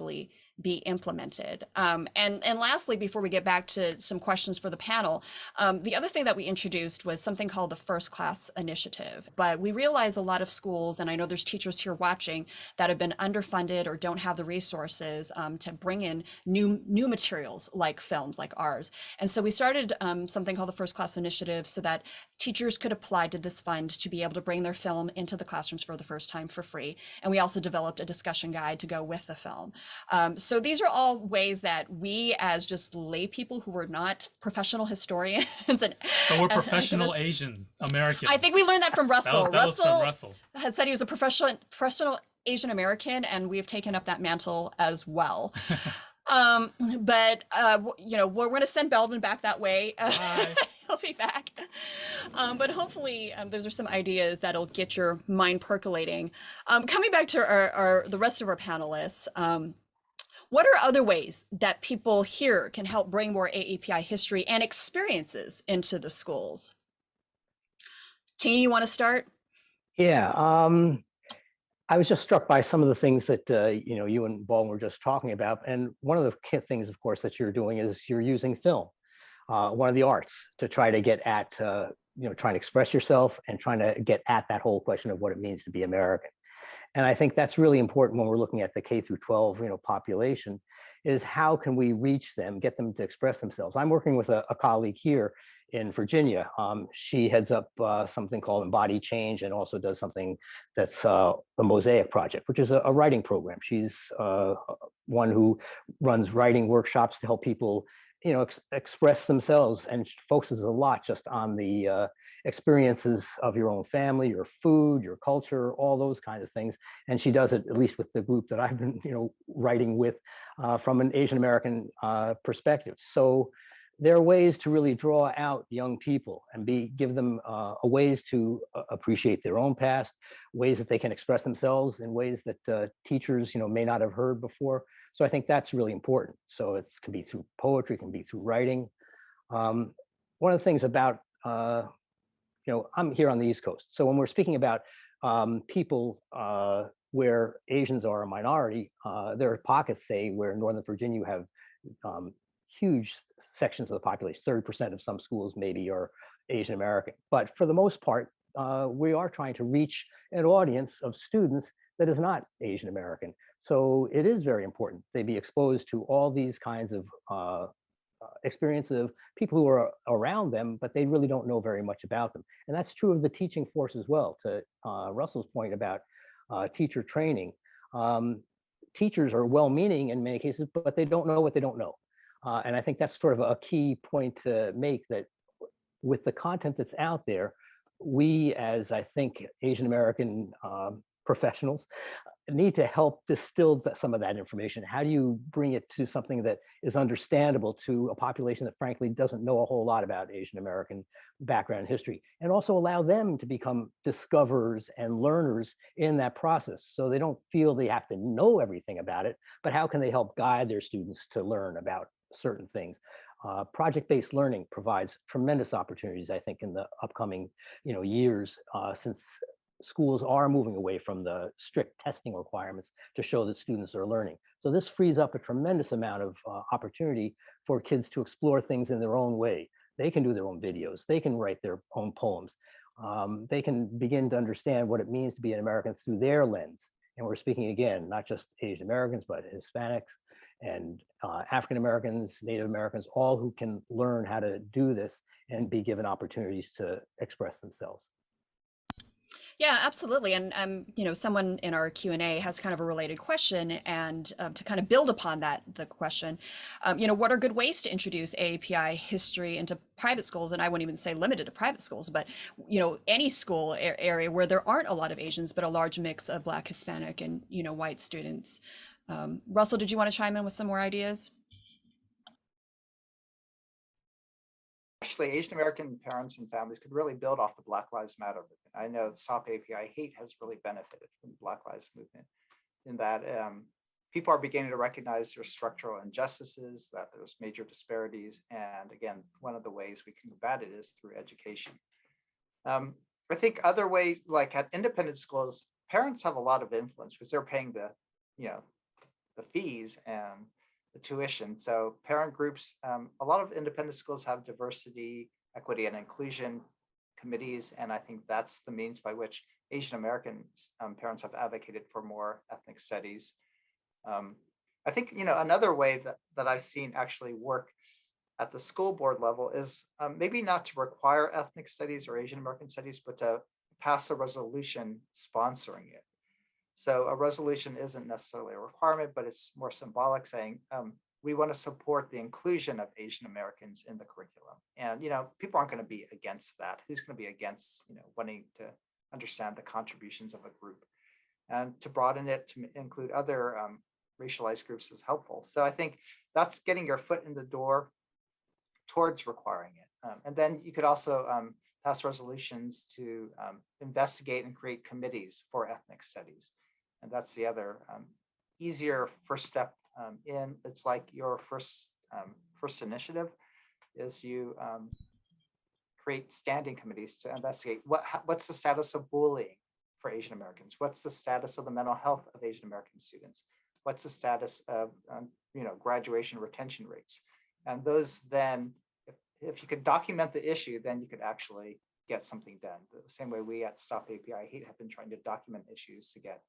S1: be implemented. And lastly, before we get back to some questions for the panel, the other thing that we introduced was something called the First Class Initiative. But we realize a lot of schools, and I know there's teachers here watching, that have been underfunded or don't have the resources to bring in new materials like films like ours. And so we started something called the First Class Initiative, so that teachers could apply to this fund to be able to bring their film into the classrooms for the first time for free. And we also developed a discussion guide to go with the film. So these are all ways that we, as just lay people who were not professional historians, but
S5: we're professional Asian Americans.
S1: I think we learned that from Russell.
S5: That was from Russell
S1: had said he was a professional Asian American, and we have taken up that mantle as well. But you know, we're going to send Baldwin back that way. He'll be back. But hopefully those are some ideas that'll get your mind percolating. Coming back to the rest of our panelists, what are other ways that people here can help bring more AAPI history and experiences into the schools? Ting-Yi, you want to start?
S2: Yeah, I was just struck by some of the things that you know, you and Baldwin were just talking about. And one of the key things, of course, that you're doing is you're using film, one of the arts, to try to get at, you know, trying to express yourself and trying to get at that whole question of what it means to be American. And I think that's really important when we're looking at the K through 12, you know, population, is how can we reach them, get them to express themselves. I'm working with a colleague here in Virginia. She heads up something called Embodied Change, and also does something that's the Mosaic Project, which is a writing program. She's one who runs writing workshops to help people, you know, express themselves, and focuses a lot just on the experiences of your own family, your food, your culture, all those kinds of things. And she does it, at least with the group that I've been, you know, writing with, from an Asian American perspective. So there are ways to really draw out young people and give them ways to appreciate their own past, ways that they can express themselves in ways that teachers, you know, may not have heard before. So I think that's really important. So it can be through poetry, it can be through writing. One of the things about, you know, I'm here on the East Coast. So when we're speaking about people where Asians are a minority, there are pockets, say, where in Northern Virginia you have huge sections of the population, 30% of some schools maybe are Asian American. But for the most part, we are trying to reach an audience of students that is not Asian American. So it is very important they be exposed to all these kinds of experience of people who are around them, but they really don't know very much about them. And that's true of the teaching force as well. To Russell's point about teacher training, teachers are well-meaning in many cases, but they don't know what they don't know. And I think that's sort of a key point to make, that with the content that's out there, we, as I think Asian American professionals, need to help distill some of that information. How do you bring it to something that is understandable to a population that frankly doesn't know a whole lot about Asian American background and history, and also allow them to become discoverers and learners in that process, so they don't feel they have to know everything about it, but how can they help guide their students to learn about certain things? Project-based learning provides tremendous opportunities, I think, in the upcoming years, since schools are moving away from the strict testing requirements to show that students are learning. So this frees up a tremendous amount of opportunity for kids to explore things in their own way. They can do their own videos. They can write their own poems. They can begin to understand what it means to be an American through their lens. And we're speaking, again, not just Asian Americans, but Hispanics and African Americans, Native Americans, all who can learn how to do this and be given opportunities to express themselves.
S1: Yeah, absolutely. And someone in our Q&A has kind of a related question, and to kind of build upon the question, what are good ways to introduce AAPI history into private schools? And I wouldn't even say limited to private schools, but any school area where there aren't a lot of Asians, but a large mix of Black, Hispanic, and white students. Russell, did you want to chime in with some more ideas?
S4: Actually, Asian American parents and families could really build off the Black Lives Matter movement. I know Stop AAPI Hate has really benefited from the Black Lives movement, in that people are beginning to recognize there's structural injustices, that there's major disparities. And again, one of the ways we can combat it is through education. I think other ways, like at independent schools, parents have a lot of influence because they're paying the fees and the tuition. So parent groups, a lot of independent schools have diversity, equity, and inclusion committees. And I think that's the means by which Asian American parents have advocated for more ethnic studies. I think, another way that I've seen actually work at the school board level is maybe not to require ethnic studies or Asian American studies, but to pass a resolution sponsoring it. So a resolution isn't necessarily a requirement, but it's more symbolic, saying we want to support the inclusion of Asian Americans in the curriculum. And people aren't going to be against that. Who's going to be against wanting to understand the contributions of a group? And to broaden it to include other racialized groups is helpful. So I think that's getting your foot in the door towards requiring it. And then you could also pass resolutions to investigate and create committees for ethnic studies. And that's the other easier first step in. It's like your first initiative is you create standing committees to investigate what's the status of bullying for Asian Americans? What's the status of the mental health of Asian American students? What's the status of graduation retention rates? And those then, if you could document the issue, then you could actually get something done. The same way we at Stop AAPI Hate have been trying to document issues to get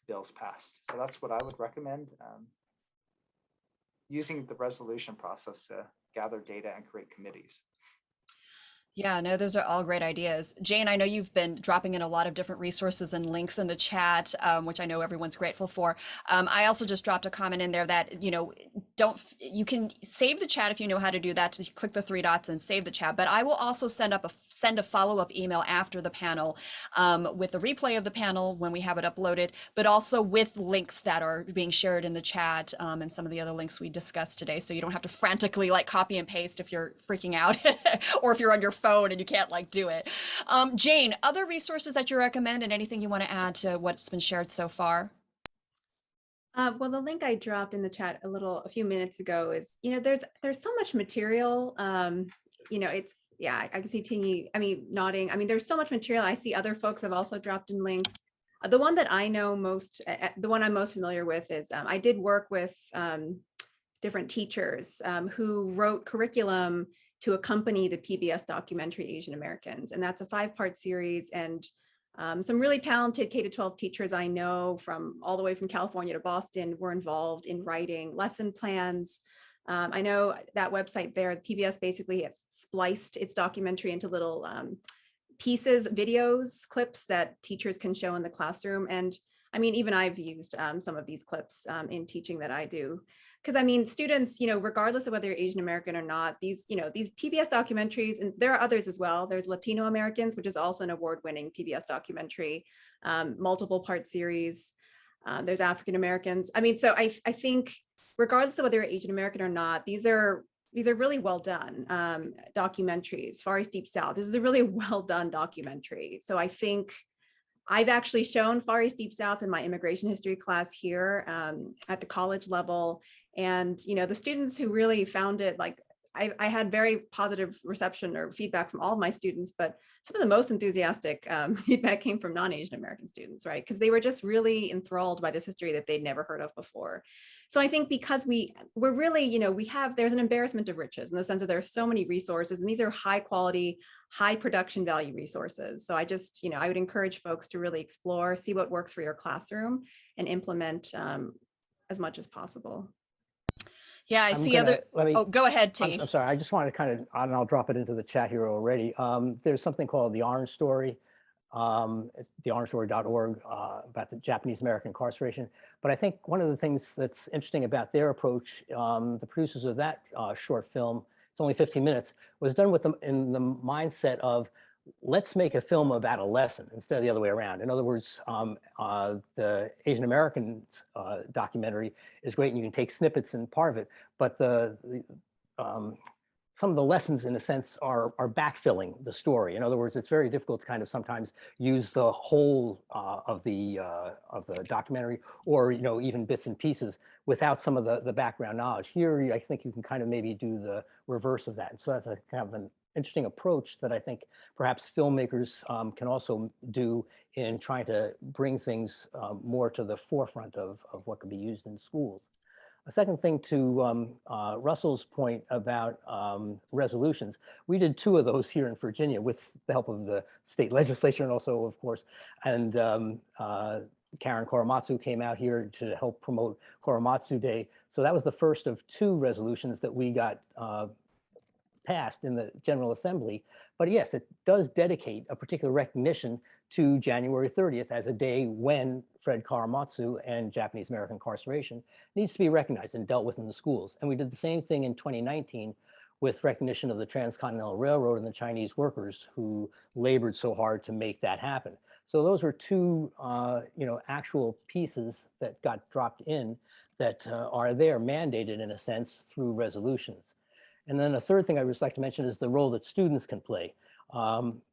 S4: bills passed. So that's what I would recommend, using the resolution process to gather data and create committees.
S1: Yeah, no, those are all great ideas. Jane, I know you've been dropping in a lot of different resources and links in the chat, which I know everyone's grateful for. I also just dropped a comment in there that, you can save the chat if you know how to do that, to click the three dots and save the chat. But I will also send a follow-up email after the panel with the replay of the panel when we have it uploaded, but also with links that are being shared in the chat and some of the other links we discussed today. So you don't have to frantically copy and paste if you're freaking out or if you're on your phone and you can't do it. Jane, other resources that you recommend and anything you want to add to what's been shared so far?
S3: Well, the link I dropped in the chat a few minutes ago is, there's so much material. It's, I can see Ting-Yi, nodding. There's so much material. I see other folks have also dropped in links. The one that I know most, the one I'm most familiar with is, I did work with different teachers who wrote curriculum to accompany the PBS documentary Asian Americans. And that's a 5-part series. And some really talented K-12 teachers I know from all the way from California to Boston were involved in writing lesson plans I know that website there, PBS basically has spliced its documentary into little pieces, videos, clips that teachers can show in the classroom. And I mean, even I've used some of these clips in teaching that I do. Because I mean, students, regardless of whether you're Asian American or not, these PBS documentaries, and there are others as well. There's Latino Americans, which is also an award-winning PBS documentary, multiple part series. There's African Americans. I mean, so I think regardless of whether you're Asian American or not, these are really well done documentaries. Far East Deep South, this is a really well done documentary. So I think I've actually shown Far East Deep South in my immigration history class here at the college level. And, the students who really found it, like I had very positive reception or feedback from all of my students, but some of the most enthusiastic feedback came from non-Asian American students, right? Because they were just really enthralled by this history that they'd never heard of before. So I think because we're really, there's an embarrassment of riches in the sense that there are so many resources, and these are high quality, high production value resources. So I just, I would encourage folks to really explore, see what works for your classroom, and implement as much as possible.
S1: Yeah, I see other. Oh, go ahead, Ting-Yi.
S2: I'm sorry. I just wanted to kind of, and I'll drop it into the chat here already. There's something called the Orange Story, theorangestory.org, about the Japanese American incarceration. But I think one of the things that's interesting about their approach, the producers of that short film, it's only 15 minutes, was done with them in the mindset of, let's make a film about a lesson instead of the other way around. In other words, the Asian American documentary is great, and you can take snippets and part of it, but some of the lessons, in a sense, are backfilling the story. In other words, it's very difficult to kind of sometimes use the whole of the documentary, or even bits and pieces, without some of the background knowledge. Here, I think you can kind of maybe do the reverse of that, and so that's a kind of an interesting approach that I think perhaps filmmakers can also do in trying to bring things more to the forefront of what could be used in schools. A second thing to Russell's point about resolutions, we did 2 of those here in Virginia with the help of the state legislature, and also, of course, and Karen Korematsu came out here to help promote Korematsu Day. So that was the first of 2 resolutions that we got passed in the General Assembly. But yes, it does dedicate a particular recognition to January 30th as a day when Fred Korematsu and Japanese American incarceration needs to be recognized and dealt with in the schools. And we did the same thing in 2019 with recognition of the Transcontinental Railroad and the Chinese workers who labored so hard to make that happen. So those were 2 actual pieces that got dropped in that are there mandated, in a sense, through resolutions. And then a third thing I would just like to mention is the role that students can play.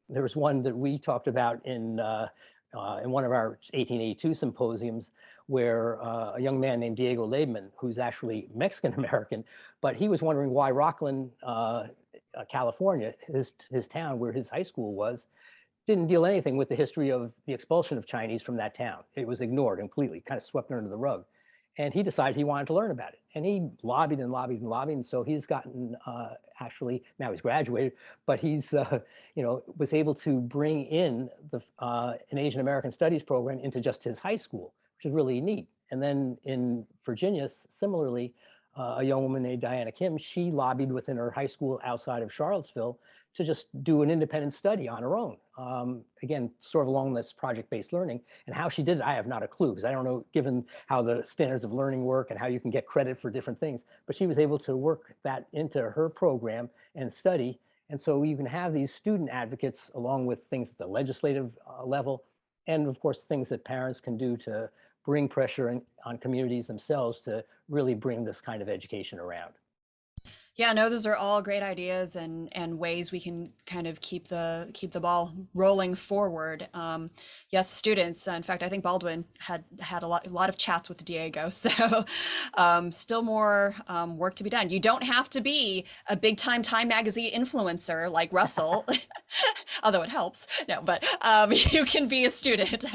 S2: There was one that we talked about in one of our 1882 symposiums, where a young man named Diego Leibman, who's actually Mexican-American, but he was wondering why Rockland, California, his town where his high school was, didn't deal anything with the history of the expulsion of Chinese from that town. It was ignored completely, kind of swept under the rug. And he decided he wanted to learn about it. And he lobbied and lobbied and lobbied. And so he's gotten, actually, now he's graduated, but he's, was able to bring in an Asian American Studies program into just his high school, which is really neat. And then in Virginia, similarly, a young woman named Diana Kim, she lobbied within her high school outside of Charlottesville to just do an independent study on her own. Again, sort of along this project-based learning. And how she did it, I have not a clue, because I don't know, given how the standards of learning work and how you can get credit for different things. But she was able to work that into her program and study. And so you can have these student advocates along with things at the legislative level, and of course, things that parents can do to bring pressure on communities themselves to really bring this kind of education around.
S1: Yeah, no, those are all great ideas and ways we can kind of keep the ball rolling forward. Yes, students. In fact, I think Baldwin had a lot of chats with Diego. So still more work to be done. You don't have to be a big time Time Magazine influencer like Russell, although it helps. No, but you can be a student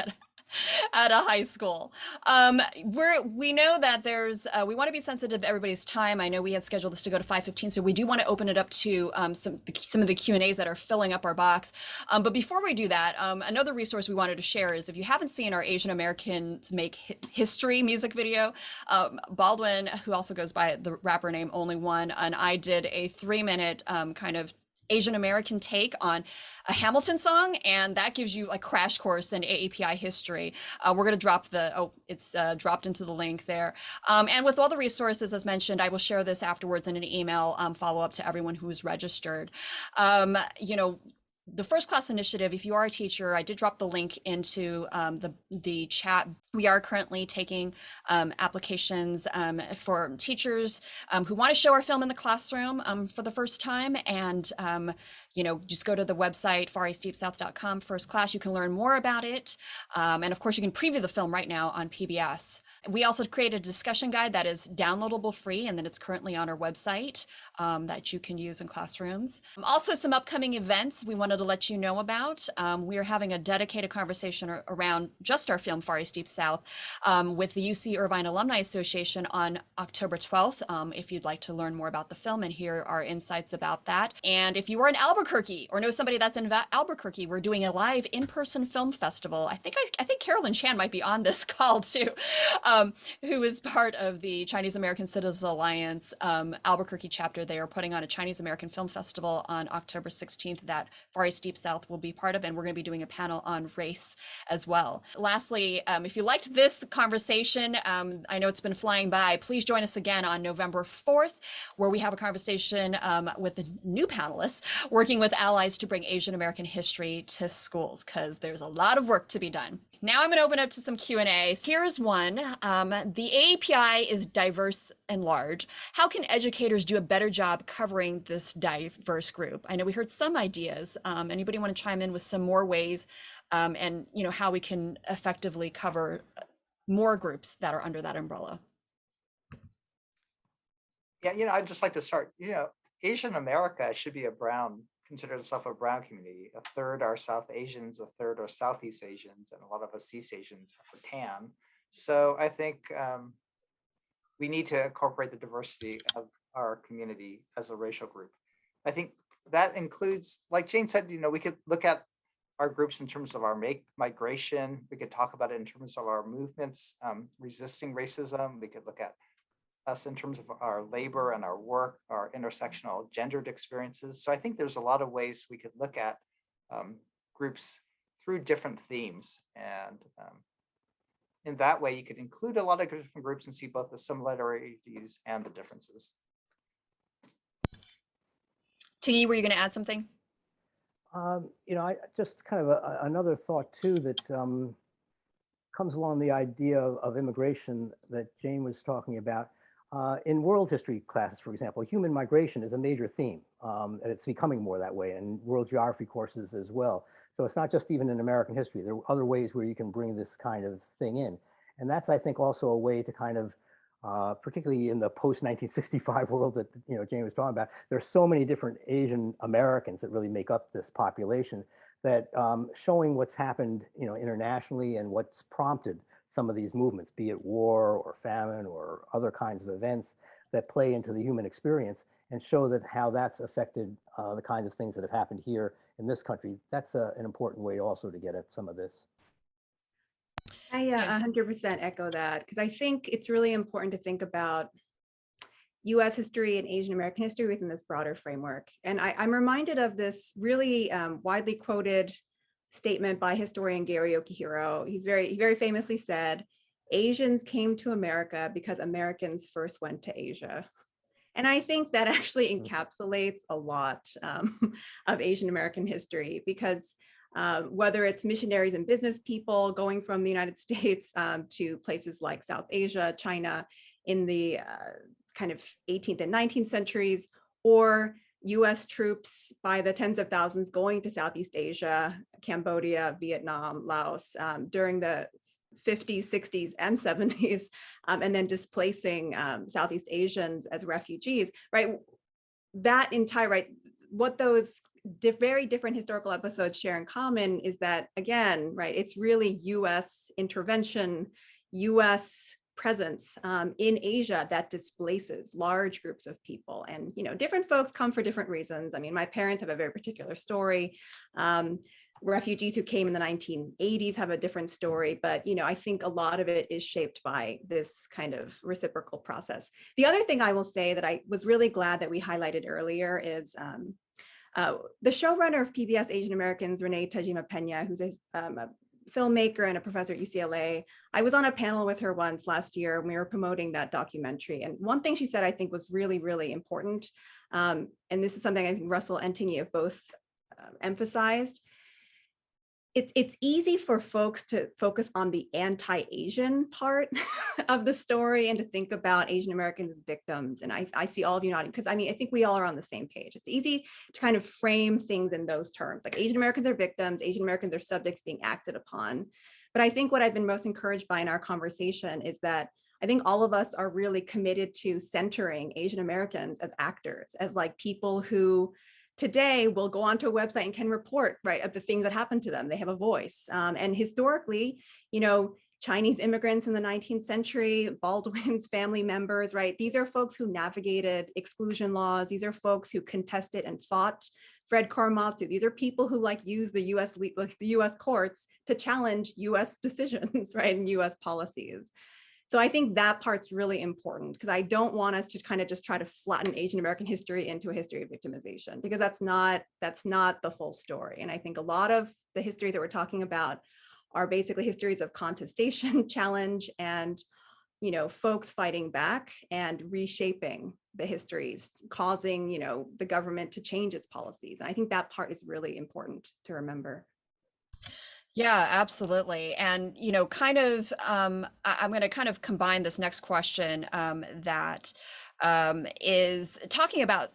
S1: at a high school. We know that there's, we want to be sensitive to everybody's time. I know we had scheduled this to go to 5:15, so we do want to open it up to some of the Q&As that are filling up our box. But before we do that, another resource we wanted to share is if you haven't seen our Asian Americans Make History music video, Baldwin, who also goes by the rapper name Only One, and I did a 3-minute kind of Asian American take on a Hamilton song, and that gives you a crash course in AAPI history. We're going to drop it's dropped into the link there. And with all the resources, as mentioned, I will share this afterwards in an email follow up to everyone who is registered. You know, the First Class Initiative, if you are a teacher, I did drop the link into the chat. We are currently taking applications for teachers who want to show our film in the classroom for the first time. And, you know, just go to the website, fareastdeepsouth.com, First Class. You can learn more about it. And of course, you can preview the film right now on PBS. We also created a discussion guide that is downloadable free, and then it's currently on our website that you can use in classrooms. Also, some upcoming events we wanted to let you know about. We are having a dedicated conversation around just our film, Far East Deep South, with the UC Irvine Alumni Association on October 12th, if you'd like to learn more about the film and hear our insights about that. And if you are in Albuquerque or know somebody that's in Albuquerque, we're doing a live in-person film festival. I think Carolyn Chan might be on this call too. Who is part of the Chinese American Citizens Alliance Albuquerque chapter. They are putting on a Chinese American Film Festival on October 16th that Far East Deep South will be part of, and we're going to be doing a panel on race as well. Lastly, if you liked this conversation, I know it's been flying by, please join us again on November 4th, where we have a conversation with the new panelists working with allies to bring Asian American history to schools, because there's a lot of work to be done. Now I'm going to open up to some Q&As. Here's one. The AAPI is diverse and large. How can educators do a better job covering this diverse group? I know we heard some ideas. Anybody want to chime in with some more ways and you know how we can effectively cover more groups that are under that umbrella?
S4: Yeah, you know, I'd just like to start. You know, Asian America should be consider itself a brown community. A third are South Asians, a third are Southeast Asians, and a lot of us East Asians are tan. So I think we need to incorporate the diversity of our community as a racial group. I think that includes, like Jane said, you know, we could look at our groups in terms of our migration. We could talk about it in terms of our movements, resisting racism. We could look at us in terms of our labor and our work, our intersectional gendered experiences. So I think there's a lot of ways we could look at groups through different themes. And in that way, you could include a lot of different groups and see both the similarities and the differences.
S1: Ting-Yi, were you going to add something?
S2: You know, I just kind of another thought too that comes along the idea of immigration that Jane was talking about. In world history classes, for example, human migration is a major theme, and it's becoming more that way, and world geography courses as well. So it's not just even in American history. There are other ways where you can bring this kind of thing in. And that's, I think, also a way to kind of, particularly in the post-1965 world that, you know, Jane was talking about, there's so many different Asian Americans that really make up this population that showing what's happened, you know, internationally and what's prompted some of these movements, be it war or famine or other kinds of events that play into the human experience, and show that how that's affected the kinds of things that have happened here in this country. That's an important way also to get at some of this.
S3: I 100% echo that, because I think it's really important to think about US history and Asian American history within this broader framework. And I'm reminded of this really widely quoted statement by historian Gary Okihiro. He very famously said, Asians came to America because Americans first went to Asia. And I think that actually encapsulates a lot of Asian American history, because whether it's missionaries and business people going from the United States to places like South Asia, China in the kind of 18th and 19th centuries, or US troops by the tens of thousands going to Southeast Asia, Cambodia, Vietnam, Laos during the 50s, 60s, and 70s, and then displacing Southeast Asians as refugees, right? That entire, right, what those very different historical episodes share in common is that, again, right, it's really US intervention, US presence in Asia that displaces large groups of people. And, different folks come for different reasons. I mean, my parents have a very particular story. Refugees who came in the 1980s have a different story, but I think a lot of it is shaped by this kind of reciprocal process. The other thing I will say that I was really glad that we highlighted earlier is the showrunner of PBS Asian Americans, Renee Tajima Pena, who's a filmmaker and a professor at UCLA. I was on a panel with her once last year when we were promoting that documentary. And one thing she said I think was really, really important, and this is something I think Russell and Ting-Yi have both emphasized. It's easy for folks to focus on the anti-Asian part of the story and to think about Asian Americans as victims. And I see all of you nodding because I think we all are on the same page. It's easy to kind of frame things in those terms, like Asian Americans are victims, Asian Americans are subjects being acted upon. But I think what I've been most encouraged by in our conversation is that I think all of us are really committed to centering Asian Americans as actors, as like people who today will go onto a website and can report, right, of the things that happened to them. They have a voice. And historically, Chinese immigrants in the 19th century, Baldwin's family members, right? These are folks who navigated exclusion laws. These are folks who contested and fought Fred Korematsu. These are people who use the US courts to challenge US decisions, right, and US policies. So I think that part's really important because I don't want us to kind of just try to flatten Asian American history into a history of victimization, because that's not the full story. And I think a lot of the histories that we're talking about are basically histories of contestation, challenge, and folks fighting back and reshaping the histories, causing the government to change its policies. And I think that part is really important to remember.
S1: Yeah, absolutely. And, I'm going to kind of combine this next question that is talking about,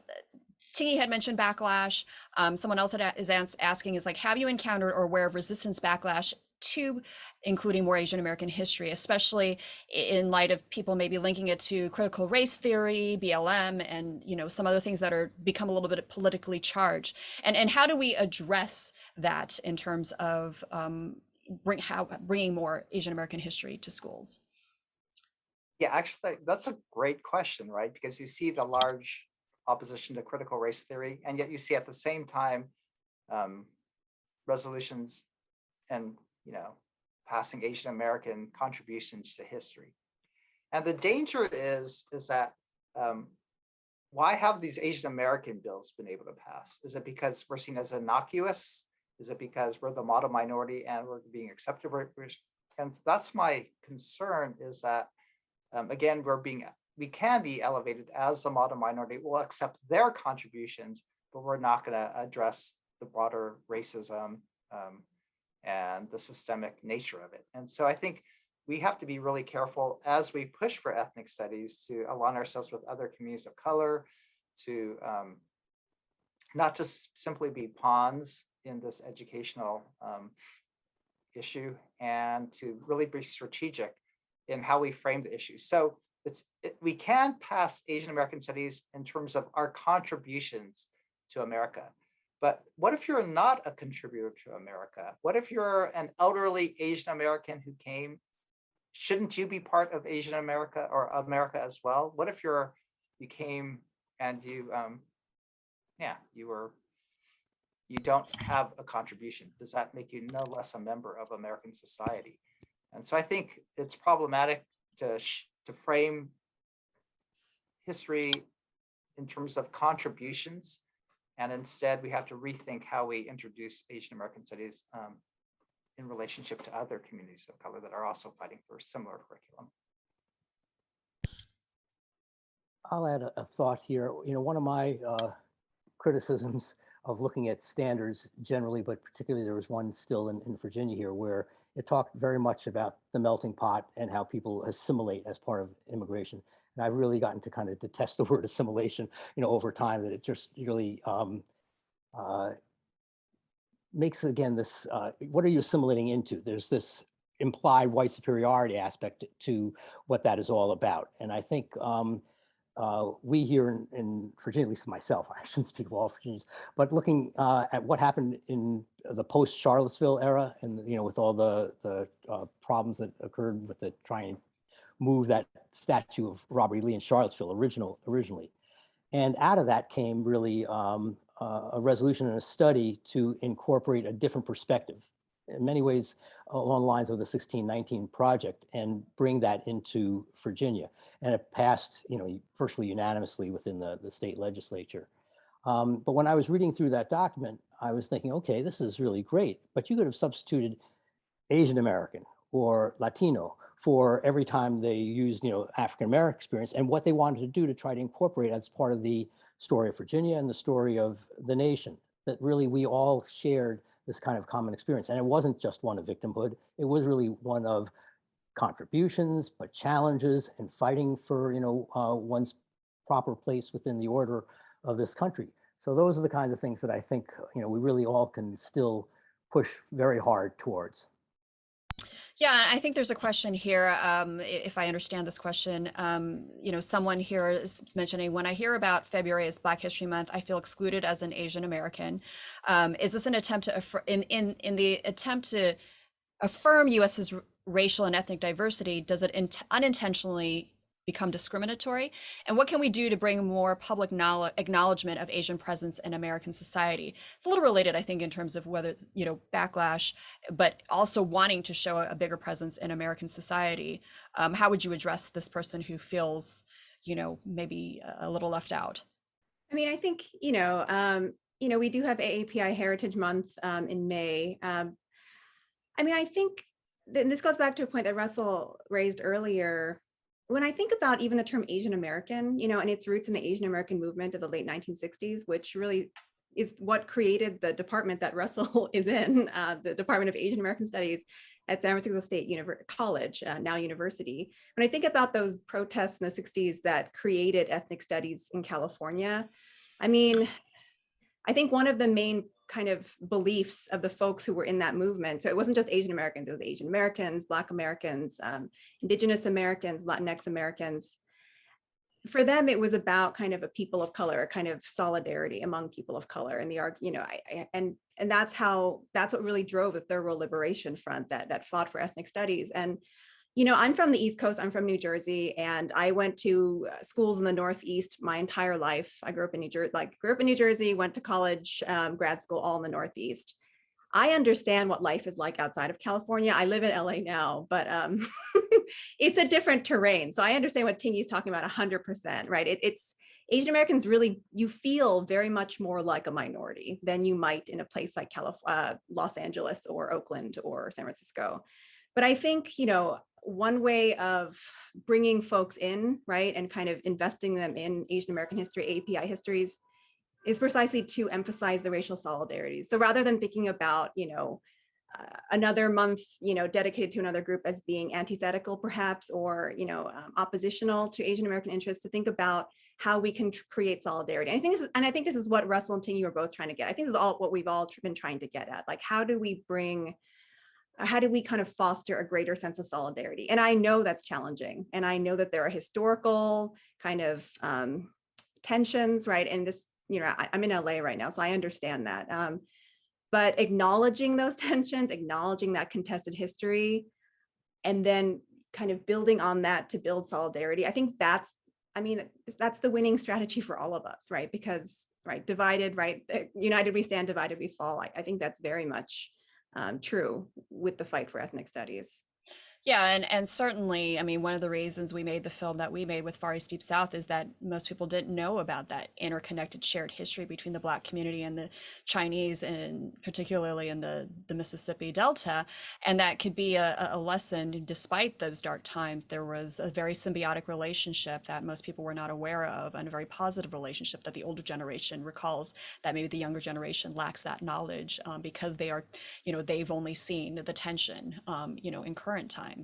S1: Ting-Yi had mentioned backlash. Someone else is asking is like, have you encountered or aware of resistance backlash to including more Asian American history, especially in light of people maybe linking it to critical race theory, BLM, and some other things that are become a little bit politically charged. And how do we address that in terms of bringing more Asian American history to schools?
S4: Yeah, actually, that's a great question, right? Because you see the large opposition to critical race theory, and yet you see at the same time resolutions and passing Asian American contributions to history. And the danger is that why have these Asian American bills been able to pass? Is it because we're seen as innocuous? Is it because we're the model minority and we're being accepted? And that's my concern, is that again, we can be elevated as the model minority. We'll accept their contributions, but we're not going to address the broader racism and the systemic nature of it. And so I think we have to be really careful as we push for ethnic studies to align ourselves with other communities of color, to not just simply be pawns in this educational issue, and to really be strategic in how we frame the issue. So we can pass Asian American studies in terms of our contributions to America. But what if you're not a contributor to America? What if you're an elderly Asian American who came? Shouldn't you be part of Asian America or America as well? What if you came and you don't have a contribution? Does that make you no less a member of American society? And so I think it's problematic to frame history in terms of contributions. And instead, we have to rethink how we introduce Asian American studies in relationship to other communities of color that are also fighting for a similar curriculum.
S2: I'll add a thought here. One of my criticisms of looking at standards generally, but particularly there was one still in Virginia here where it talked very much about the melting pot and how people assimilate as part of immigration. And I've really gotten to kind of detest the word assimilation, over time, that it just really makes, again, this, what are you assimilating into? There's this implied white superiority aspect to what that is all about. And I think we here in Virginia, at least myself, I shouldn't speak of all Virginians, but looking at what happened in the post-Charlottesville era, and with all the problems that occurred with trying to move that statue of Robert E. Lee in Charlottesville originally. And out of that came really a resolution and a study to incorporate a different perspective, in many ways along the lines of the 1619 project, and bring that into Virginia. And it passed, virtually unanimously within the state legislature. But when I was reading through that document, I was thinking, okay, this is really great, but you could have substituted Asian American or Latino for every time they used, African American experience, and what they wanted to do to try to incorporate as part of the story of Virginia and the story of the nation, that really we all shared this kind of common experience. And it wasn't just one of victimhood, it was really one of contributions, but challenges and fighting for, one's proper place within the order of this country. So those are the kinds of things that I think, we really all can still push very hard towards.
S1: Yeah, I think there's a question here, if I understand this question. Someone here is mentioning, when I hear about February as Black History Month, I feel excluded as an Asian American. Is this an attempt to, in the attempt to affirm US's racial and ethnic diversity, does it unintentionally become discriminatory? And what can we do to bring more public acknowledgement of Asian presence in American society? It's a little related, I think, in terms of whether it's, backlash, but also wanting to show a bigger presence in American society. How would you address this person who feels, maybe a little left out?
S3: I mean, I think, we do have AAPI Heritage Month in May. I think, and this goes back to a point that Russell raised earlier. When I think about even the term Asian American, and its roots in the Asian American movement of the late 1960s, which really is what created the department that Russell is in, the Department of Asian American Studies at San Francisco State College, now university. When I think about those protests in the 60s that created ethnic studies in California, I think one of the main kind of beliefs of the folks who were in that movement, so it wasn't just Asian Americans, it was Asian Americans, Black Americans, Indigenous Americans, Latinx Americans. For them, it was about kind of a people of color, a kind of solidarity among people of color, and and that's what really drove the Third World Liberation Front that fought for ethnic studies. And I'm from the East Coast, I'm from New Jersey, and I went to schools in the Northeast my entire life. I grew up in New Jersey, went to college, grad school, all in the Northeast. I understand what life is like outside of California. I live in LA now, but it's a different terrain. So I understand what Ting-Yi is talking about 100%, right? It's Asian Americans really, you feel very much more like a minority than you might in a place like Los Angeles or Oakland or San Francisco. But I think, one way of bringing folks in, right, and kind of investing them in Asian American history, AAPI histories, is precisely to emphasize the racial solidarities. So rather than thinking about, another month, dedicated to another group as being antithetical perhaps, or, oppositional to Asian American interests, to think about how we can create solidarity. I think this is what Russell and Ting-Yi were both trying to get. I think this is what we've all been trying to get at. Like, how do we kind of foster a greater sense of solidarity? And I know that's challenging. And I know that there are historical kind of tensions, right? And this, I'm in LA right now, so I understand that. But acknowledging those tensions, acknowledging that contested history, and then kind of building on that to build solidarity, I think that's the winning strategy for all of us, right? Because, right, divided, right, united we stand, divided we fall. I think that's very much true with the fight for ethnic studies.
S1: Yeah, and certainly, one of the reasons we made the film that we made with Far East Deep South is that most people didn't know about that interconnected shared history between the Black community and the Chinese, and particularly in the Mississippi Delta. And that could be a lesson. Despite those dark times, there was a very symbiotic relationship that most people were not aware of, and a very positive relationship that the older generation recalls that maybe the younger generation lacks that knowledge, because they are, they've only seen the tension, in current times.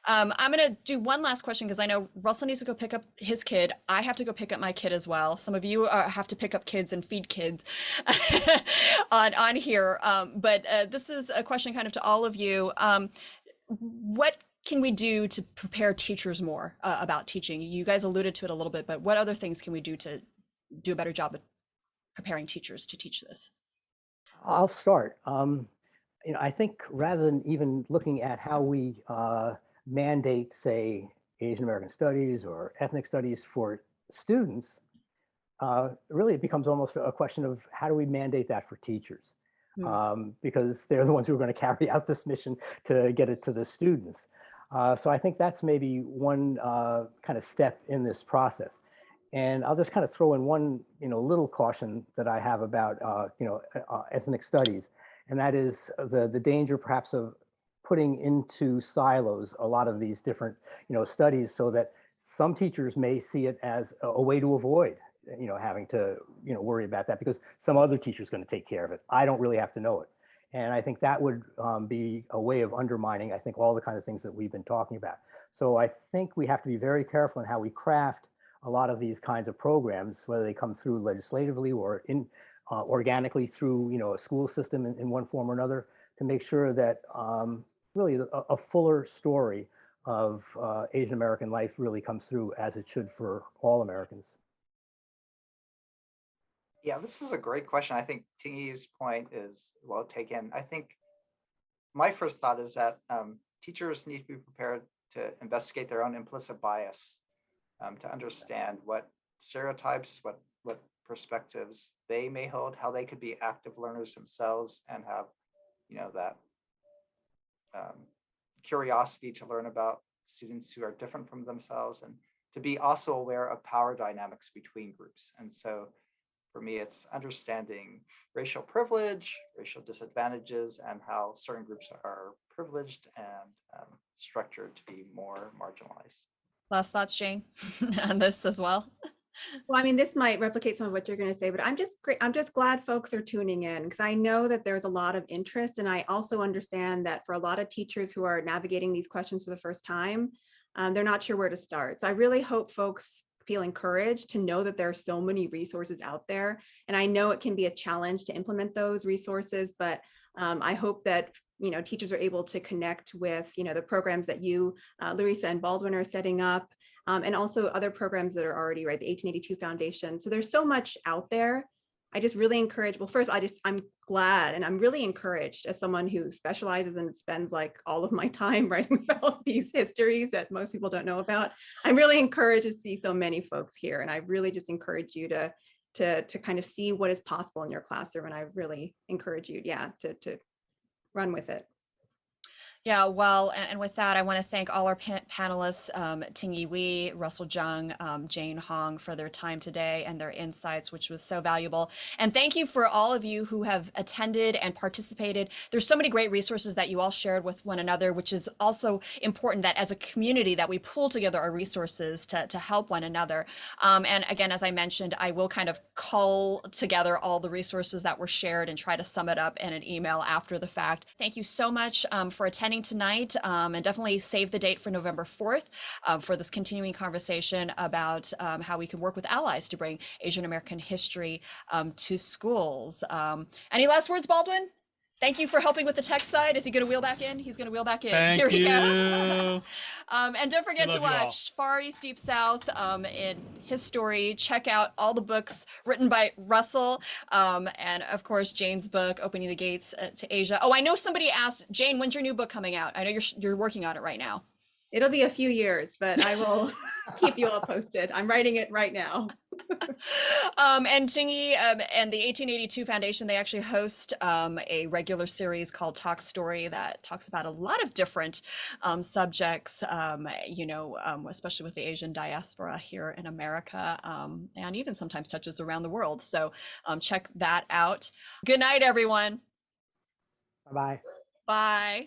S1: I'm going to do one last question, because I know Russell needs to go pick up his kid. I have to go pick up my kid as well. Some of you have to pick up kids and feed kids on here. But this is a question kind of to all of you. What can we do to prepare teachers more about teaching? You guys alluded to it a little bit, but what other things can we do to do a better job of preparing teachers to teach this?
S2: I'll start. I think rather than even looking at how we mandate, say, Asian American studies or ethnic studies for students, really it becomes almost a question of how do we mandate that for teachers? Because they're the ones who are going to carry out this mission to get it to the students. So I think that's maybe one kind of step in this process. And I'll just kind of throw in one, little caution that I have about, ethnic studies, and that is the danger perhaps of putting into silos a lot of these different, studies, so that some teachers may see it as a way to avoid, having to, worry about that because some other teacher is going to take care of it. I don't really have to know it. And I think that would be a way of undermining, I think, all the kind of things that we've been talking about. So I think we have to be very careful in how we craft a lot of these kinds of programs, whether they come through legislatively or organically through a school system in one form or another, to make sure that really a fuller story of Asian American life really comes through as it should for all Americans.
S4: Yeah, this is a great question. I think Ting-Yi's point is well taken. I think my first thought is that teachers need to be prepared to investigate their own implicit bias, to understand what stereotypes, what perspectives they may hold, how they could be active learners themselves and have, that curiosity to learn about students who are different from themselves, and to be also aware of power dynamics between groups. And so for me, it's understanding racial privilege, racial disadvantages, and how certain groups are privileged and structured to be more marginalized.
S1: Last thoughts, Jane, on this as well?
S3: Well, I mean, this might replicate some of what you're going to say, but I'm just glad folks are tuning in, because I know that there's a lot of interest. And I also understand that for a lot of teachers who are navigating these questions for the first time, they're not sure where to start. So I really hope folks feel encouraged to know that there are so many resources out there. And I know it can be a challenge to implement those resources, but I hope that teachers are able to connect with the programs that you, Larissa and Baldwin, are setting up, and also other programs that are already, right, the 1882 Foundation. So there's so much out there. I just really encourage, well, first, I'm glad and I'm really encouraged as someone who specializes and spends like all of my time writing about these histories that most people don't know about. I'm really encouraged to see so many folks here. And I really just encourage you to kind of see what is possible in your classroom. And I really encourage you, to run with it.
S1: Yeah, well, and with that, I want to thank all our panelists, Ting-Yi Oei, Russell Jeung, Jane Hong, for their time today and their insights, which was so valuable. And thank you for all of you who have attended and participated. There's so many great resources that you all shared with one another, which is also important that as a community that we pull together our resources to help one another. And again, as I mentioned, I will kind of cull together all the resources that were shared and try to sum it up in an email after the fact. Thank you so much for attending tonight, and definitely save the date for November 4th for this continuing conversation about how we can work with allies to bring Asian American history to schools. Any last words, Baldwin? Thank you for helping with the tech side. Is he going to wheel back in? He's going to wheel back in.
S5: Thank
S1: Here we
S5: you.
S1: go. And don't forget to
S5: love you all.
S1: watch Far East, Deep South in his story. Check out all the books written by Russell. And of course, Jane's book, Opening the Gates to Asia. Oh, I know somebody asked, Jane, when's your new book coming out? I know you're working on it right now.
S3: It'll be a few years, but I will keep you all posted. I'm writing it right now.
S1: And Ting-Yi and the 1882 Foundation, they actually host a regular series called Talk Story that talks about a lot of different subjects, especially with the Asian diaspora here in America, and even sometimes touches around the world. So check that out. Good night, everyone.
S2: Bye-bye.
S1: Bye.